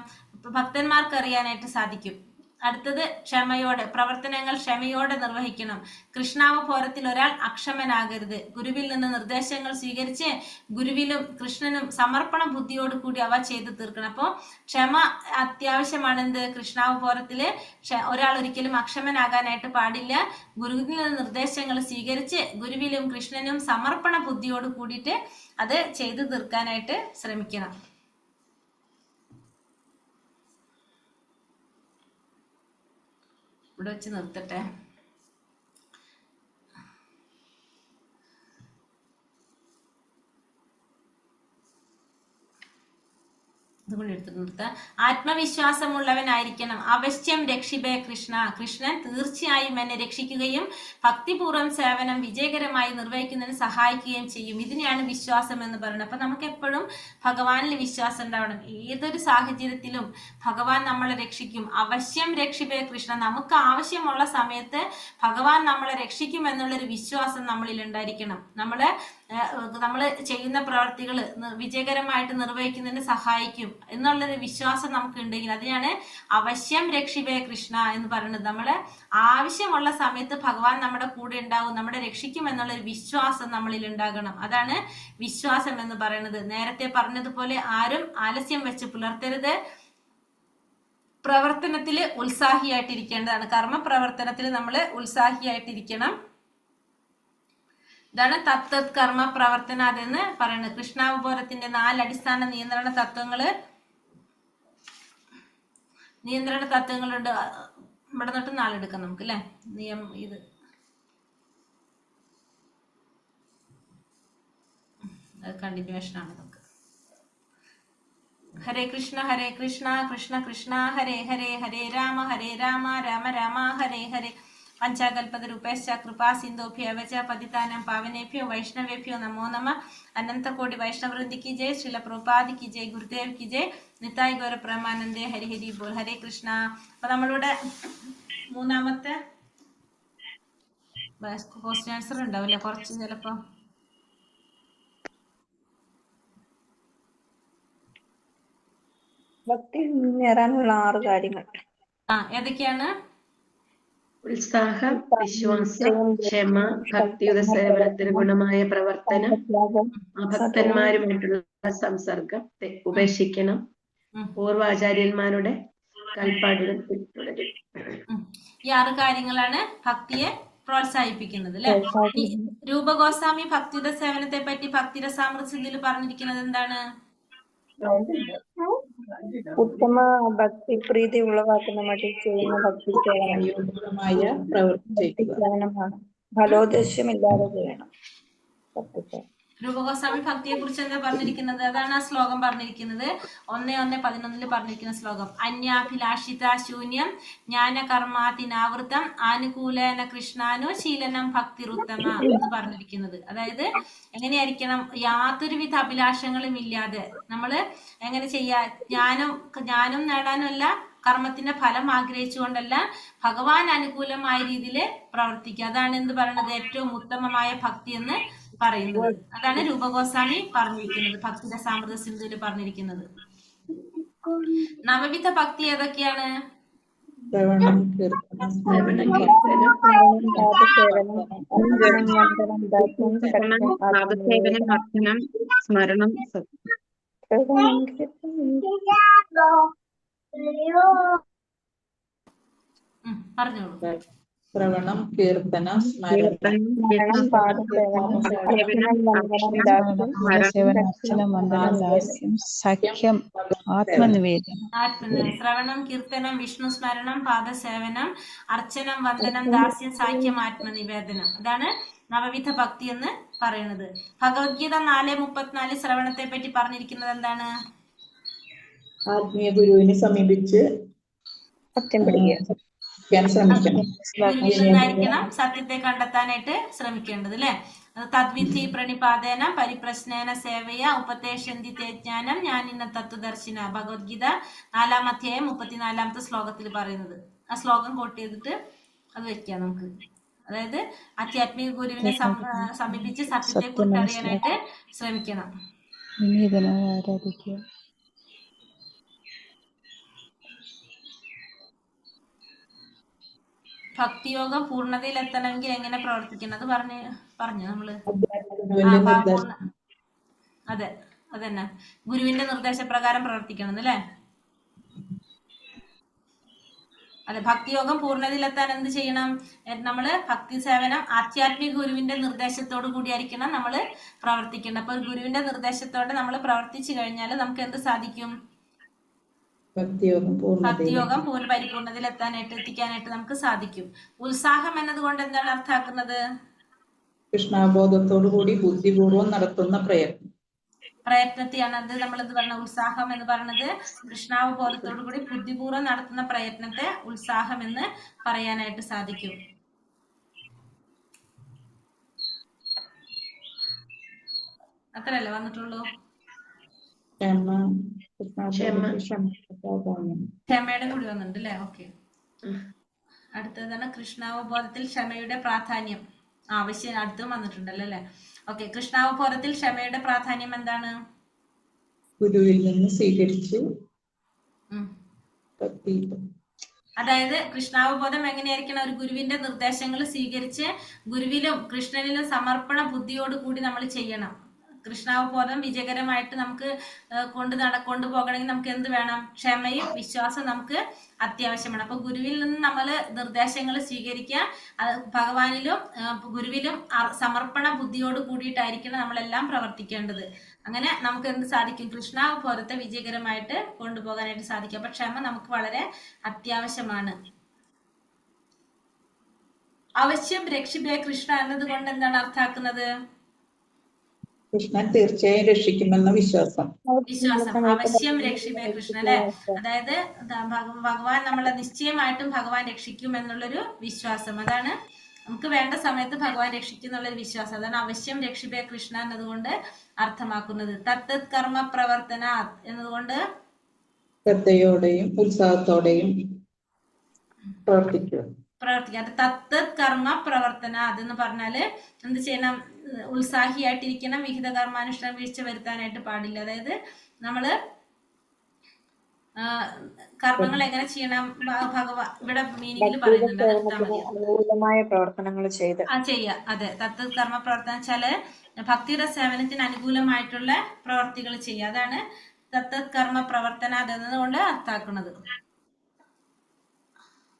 ഭക്തന്മാർക്ക് അറിയാനായിട്ട് സാധിക്കും. അടുത്തത് ക്ഷമയോടെ, പ്രവർത്തനങ്ങൾ ക്ഷമയോടെ നിർവഹിക്കണം. കൃഷ്ണാവബോധത്തിൽ ഒരാൾ അക്ഷമനാകരുത്. ഗുരുവിൽ നിന്ന് നിർദ്ദേശങ്ങൾ സ്വീകരിച്ച് ഗുരുവിലും കൃഷ്ണനും സമർപ്പണ ബുദ്ധിയോട് കൂടി അവ ചെയ്തു തീർക്കണം. അപ്പോൾ ക്ഷമ അത്യാവശ്യമാണ്. എന്ത്, കൃഷ്ണാവബോധത്തില് ഒരാൾ ഒരിക്കലും അക്ഷമനാകാനായിട്ട് പാടില്ല. ഗുരുവിൽ നിന്ന് നിർദ്ദേശങ്ങൾ സ്വീകരിച്ച് ഗുരുവിലും കൃഷ്ണനും സമർപ്പണ ബുദ്ധിയോട് കൂടിയിട്ട് അത് ചെയ്തു തീർക്കാനായിട്ട് ശ്രമിക്കണം. ഇവിടെ വെച്ച് നിർത്തട്ടെ. അതുകൊണ്ട് എടുത്തിട്ട് നിർത്താം. ആത്മവിശ്വാസമുള്ളവനായിരിക്കണം. അവശ്യം രക്ഷിബേ കൃഷ്ണ, കൃഷ്ണൻ തീർച്ചയായും എന്നെ രക്ഷിക്കുകയും ഭക്തിപൂർവ്വം സേവനം വിജയകരമായി നിർവഹിക്കുന്നതിന് സഹായിക്കുകയും ചെയ്യും. ഇതിനെയാണ് വിശ്വാസം എന്ന് പറയുന്നത്. അപ്പൊ നമുക്ക് എപ്പോഴും ഭഗവാനിൽ വിശ്വാസം ഉണ്ടാവണം. ഏതൊരു സാഹചര്യത്തിലും ഭഗവാൻ നമ്മളെ രക്ഷിക്കും. അവശ്യം രക്ഷിബേ കൃഷ്ണ, നമുക്ക് ആവശ്യമുള്ള സമയത്ത് ഭഗവാൻ നമ്മളെ രക്ഷിക്കും എന്നുള്ളൊരു വിശ്വാസം നമ്മളിൽ ഉണ്ടായിരിക്കണം. നമ്മൾ ചെയ്യുന്ന പ്രവർത്തികൾ വിജയകരമായിട്ട് നിർവഹിക്കുന്നതിന് സഹായിക്കും എന്നുള്ളൊരു വിശ്വാസം നമുക്ക് ഉണ്ടെങ്കിൽ അതിനാണ് അവശ്യം രക്ഷിബേ കൃഷ്ണ എന്ന് പറയുന്നത്. നമ്മള് ആവശ്യമുള്ള സമയത്ത് ഭഗവാൻ നമ്മുടെ കൂടെ ഉണ്ടാവും, നമ്മുടെ രക്ഷിക്കും എന്നുള്ളൊരു വിശ്വാസം നമ്മളിൽ ഉണ്ടാകണം. അതാണ് വിശ്വാസം എന്ന് പറയുന്നത്. നേരത്തെ പറഞ്ഞതുപോലെ ആരും ആലസ്യം വെച്ച് പുലർത്തരുത്. പ്രവർത്തനത്തില് ഉത്സാഹിയായിട്ടിരിക്കേണ്ടതാണ്. കർമ്മ പ്രവർത്തനത്തിൽ നമ്മൾ ഉത്സാഹിയായിട്ടിരിക്കണം. ഇതാണ് തത്തത് കർമ്മ പ്രവർത്തന അതെന്ന് പറയുന്നത്. കൃഷ്ണാവബോധത്തിന്റെ 4 അടിസ്ഥാന നിയന്ത്രണ തത്വങ്ങളുണ്ട്. ഇവിടെ തൊട്ട് 4 എടുക്കാം നമുക്ക്, അല്ലെ? ഇത് അത് കണ്ടിന്യൂഷൻ ആണ് നമുക്ക്. ഹരേ കൃഷ്ണ കൃഷ്ണ കൃഷ്ണ ഹരേ ഹരേ ഹരേ രാമ രാമ രാമ ഹരേ ഹരേ. പഞ്ചാകൽപതരൂപേശ്ച കൃപാ സിന്ധോഭ്യവച പതിതാനാം പാവനേഭ്യോ വൈഷ്ണവേഭ്യോ നമോ നമഃ. അനന്തകോടി വൈഷ്ണവൃന്ദി കി ജയ്. ശ്രീല പ്രഭുപാദി കി ജയ്. ഗുരുദേവ് കി ജയ്. നിതായ് ഗൗര പ്രേമാനന്ദേ. ഹരി ഹരി ബോൾ. ഹരേ കൃഷ്ണ. അപ്പൊ നമ്മളിവിടെ മൂന്നാമത്തെ ക്വസ്റ്റ്യൻ ആൻസർ ഉണ്ടാവില്ല, കുറച്ച് ചിലപ്പോ. ഭക്തി നേടാനുള്ള 6 കാര്യങ്ങൾ. ഏതൊക്കെയാണ്? ഉത്സാഹം, വിശ്വാസം, ക്ഷമ, ഭക്തിയുടെ സേവനത്തിന് ഗുണമായ പ്രവർത്തനം, അഭക്തന്മാരുമായിട്ടുള്ള സംസർഗത്തെ ഉപേക്ഷിക്കണം, പൂർവാചാര്യന്മാരുടെ കൽപ്പാടുകൾ പിന്തുടരും. ഈ 6 കാര്യങ്ങളാണ് ഭക്തിയെ പ്രോത്സാഹിപ്പിക്കുന്നത് അല്ലെ. രൂപഗോസ്വാമി ഭക്തിയുടെ സേവനത്തെ പറ്റി ഭക്തിയുടെ സാമൃദ്ധ്യത്തിൽ പറഞ്ഞിരിക്കുന്നത് എന്താണ്? ഉത്തമ ഭക്തി പ്രീതി ഉളവാക്കുന്ന മട്ടിൽ ചെയ്യുന്ന ഭക്തി സേവനമാണ്. ഫലോദ്ദേശമില്ലാതെ ചെയ്യണം. രൂപഗോസ്വാമി ഭക്തിയെ കുറിച്ച് എന്താ പറഞ്ഞിരിക്കുന്നത്? അതാണ് ആ ശ്ലോകം പറഞ്ഞിരിക്കുന്നത്. 1:11 പറഞ്ഞിരിക്കുന്ന ശ്ലോകം. അന്യാഭിലാഷിത ശൂന്യം ജ്ഞാനകർമാതിനാവൃതം ആനുകൂലേന കൃഷ്ണാനു ശീലനം ഭക്തിരുത്തമ എന്ന് പറഞ്ഞിരിക്കുന്നത്. അതായത് എങ്ങനെയായിരിക്കണം? യാതൊരുവിധ അഭിലാഷങ്ങളും ഇല്ലാതെ നമ്മള് എങ്ങനെ ചെയ്യാ? ജ്ഞാനം നേടാനുമല്ല, കർമ്മത്തിന്റെ ഫലം ആഗ്രഹിച്ചുകൊണ്ടല്ല, ഭഗവാൻ അനുകൂലമായ രീതിയിൽ പ്രവർത്തിക്കുക. അതാണ് എന്ത് പറയുന്നത്? ഏറ്റവും ഉത്തമമായ ഭക്തി എന്ന് പറയുന്നത്. അതാണ് രൂപഗോസ്വാമി പറഞ്ഞിരിക്കുന്നത്, ഭക്തിയുടെ സാമൃദ്ധ്യ സിന്ധുവിൽ പറഞ്ഞിരിക്കുന്നത്. നവവിധ ഭക്തി ഏതൊക്കെയാണ്? സ്മരണം, പറഞ്ഞോളൂ. ശ്രവണം, കീർത്തനം, സ്മരണം, സഖ്യം, ആത്മനിവേദനം. ശ്രവണം, കീർത്തനം, വിഷ്ണു സ്മരണം, പാദസേവനം, അർച്ചനം, വന്ദനം, ദാസ്യം, സാഖ്യം, ആത്മനിവേദനം. അതാണ് നവവിധ ഭക്തി എന്ന് പറയുന്നത്. ഭഗവത്ഗീത 4:34 ശ്രവണത്തെ പറ്റി പറഞ്ഞിരിക്കുന്നത് എന്താണ്? ആത്മീയ ഗുരുവിനെ സമീപിച്ച് സത്യം പഠിക്കുക, ഗുരുവിനായിരിക്കണം സത്യത്തെ കണ്ടെത്താനായിട്ട് ശ്രമിക്കേണ്ടത് അല്ലെ. തദ്വിധി പ്രണിപാതേന പരിപ്രശ്നേന സേവയ ഉപദേശന്തി തേ ജ്ഞാനം ജ്ഞാനിന തത്വദർശിന. ഭഗവത്ഗീത 4-ാം അധ്യായം 34-ാമത്തെ ശ്ലോകത്തിൽ പറയുന്നത്. ആ ശ്ലോകം കോട്ട് ചെയ്തിട്ട് അത് വെക്കാം നമുക്ക്. അതായത് ആധ്യാത്മിക ഗുരുവിനെ സമീപിച്ച് സത്യത്തെ കുറിച്ച് അറിയാനായിട്ട് ശ്രമിക്കണം. വിനീതനായി ആരാധിക്കുക. ഭക്തിയോഗം പൂർണ്ണതയിലെത്തണമെങ്കിൽ എങ്ങനെ പ്രവർത്തിക്കണം അത് പറഞ്ഞു നമ്മള്. അതെ അതന്നെ, ഗുരുവിന്റെ നിർദ്ദേശപ്രകാരം പ്രവർത്തിക്കണം അല്ലേ. അതെ, ഭക്തിയോഗം പൂർണ്ണതയിലെത്താൻ എന്ത് ചെയ്യണം? നമ്മള് ഭക്തി സേവനം ആധ്യാത്മിക ഗുരുവിന്റെ നിർദ്ദേശത്തോടു കൂടിയായിരിക്കണം നമ്മള് പ്രവർത്തിക്കേണ്ടത്. അപ്പൊ ഗുരുവിന്റെ നിർദ്ദേശത്തോടെ നമ്മൾ പ്രവർത്തിച്ചു കഴിഞ്ഞാൽ നമുക്ക് എന്ത് സാധിക്കും? ഭക്തിയോഗം പരിപൂർണതയിൽ എത്തിക്കാനായിട്ട് നമുക്ക് സാധിക്കും. ഉത്സാഹം എന്നതുകൊണ്ട് എന്താണ് അർത്ഥാക്കുന്നത്? കൃഷ്ണാബോധത്തോടു കൂടി ബുദ്ധിപൂർവ്വം നടത്തുന്ന പ്രയത്നത്തെയാണ് അത് നമ്മളെന്ത് പറഞ്ഞ ഉത്സാഹം എന്ന് പറയുന്നത്. കൃഷ്ണാവബോധത്തോടു കൂടി ബുദ്ധിപൂർവ്വം നടത്തുന്ന പ്രയത്നത്തെ ഉത്സാഹം എന്ന് പറയാനായിട്ട് സാധിക്കും. അത്രയല്ലേ വന്നിട്ടുള്ളൂ? ക്ഷമയുടെ കൂടി വന്നിട്ടുണ്ട് അല്ലേ. ഓക്കെ, അടുത്തതാണ് കൃഷ്ണാവബോധത്തിൽ ക്ഷമയുടെ പ്രാധാന്യം. ആവശ്യം അടുത്തും വന്നിട്ടുണ്ടല്ലോ അല്ലെ. ഓക്കെ, കൃഷ്ണാവബോധത്തിൽ ക്ഷമയുടെ പ്രാധാന്യം എന്താണ്? ഗുരുവിൽ നിന്ന് സ്വീകരിച്ചു. അതായത് കൃഷ്ണാവബോധം എങ്ങനെയായിരിക്കണം? ഒരു ഗുരുവിന്റെ നിർദ്ദേശങ്ങൾ സ്വീകരിച്ച് ഗുരുവിലും കൃഷ്ണനിലും സമർപ്പണ ബുദ്ധിയോട് കൂടി നമ്മൾ ചെയ്യണം. കൃഷ്ണാവബോധം വിജയകരമായിട്ട് നമുക്ക് കൊണ്ടുപോകണമെങ്കിൽ നമുക്ക് എന്ത് വേണം? ക്ഷമയും വിശ്വാസം നമുക്ക് അത്യാവശ്യമാണ്. അപ്പൊ ഗുരുവിൽ നിന്ന് നമ്മൾ നിർദ്ദേശങ്ങൾ സ്വീകരിക്കുക. ഭഗവാനിലും ഗുരുവിലും സമർപ്പണ ബുദ്ധിയോട് കൂടിയിട്ടായിരിക്കണം നമ്മളെല്ലാം പ്രവർത്തിക്കേണ്ടത്. അങ്ങനെ നമുക്ക് എന്ത് സാധിക്കും? കൃഷ്ണാവബോധത്തെ വിജയകരമായിട്ട് കൊണ്ടുപോകാനായിട്ട് സാധിക്കും. അപ്പൊ ക്ഷമ നമുക്ക് വളരെ അത്യാവശ്യമാണ്. അവശ്യം രക്ഷിബേ കൃഷ്ണ എന്നത് കൊണ്ട് എന്താണ് അർത്ഥാക്കുന്നത്? കൃഷ്ണൻ തീർച്ചയായും രക്ഷിക്കുമെന്ന വിശ്വാസം. അവശ്യം രക്ഷിപ്പേ കൃഷ്ണൻ അല്ലെ. അതായത് ഭഗവാൻ നമ്മളെ നിശ്ചയമായിട്ടും ഭഗവാൻ രക്ഷിക്കും എന്നുള്ളൊരു വിശ്വാസം. അതാണ് നമുക്ക് വേണ്ട സമയത്ത് ഭഗവാൻ രക്ഷിക്കും എന്നുള്ളൊരു വിശ്വാസം. അതാണ് അവശ്യം രക്ഷിപ്പേ കൃഷ്ണ എന്നതുകൊണ്ട് അർത്ഥമാക്കുന്നത്. തത്ത് കർമ്മ പ്രവർത്തന എന്നതുകൊണ്ട് ശ്രദ്ധയോടെയും ഉത്സാഹത്തോടെയും പ്രവർത്തിക്കുക. തത്ത് കർമ്മ പ്രവർത്തന അതെന്ന് പറഞ്ഞാല് എന്ത് ചെയ്യണം? ഉത്സാഹിയായിട്ടിരിക്കണം. വിഹിത കർമാനുഷ്ഠാനം വീഴ്ച വരുത്താനായിട്ട് പാടില്ല. അതായത് നമ്മള് കർമ്മങ്ങൾ എങ്ങനെ ചെയ്യണം ഭഗവാൻ ഇവിടെ മീനിങ്ങിൽ പറയുന്നുണ്ട്. അനുകൂലമായ പ്രവർത്തനങ്ങൾ ചെയ്യാം. അതെ, തത്ത് കർമ്മ പ്രവർത്തനം വെച്ചാല് ഭക്തിയുടെ സേവനത്തിന് അനുകൂലമായിട്ടുള്ള പ്രവർത്തികൾ ചെയ്യുക. അതാണ് തത്ത് കർമ്മ പ്രവർത്തന അതെന്നതുകൊണ്ട് അർത്ഥാക്കുന്നത്.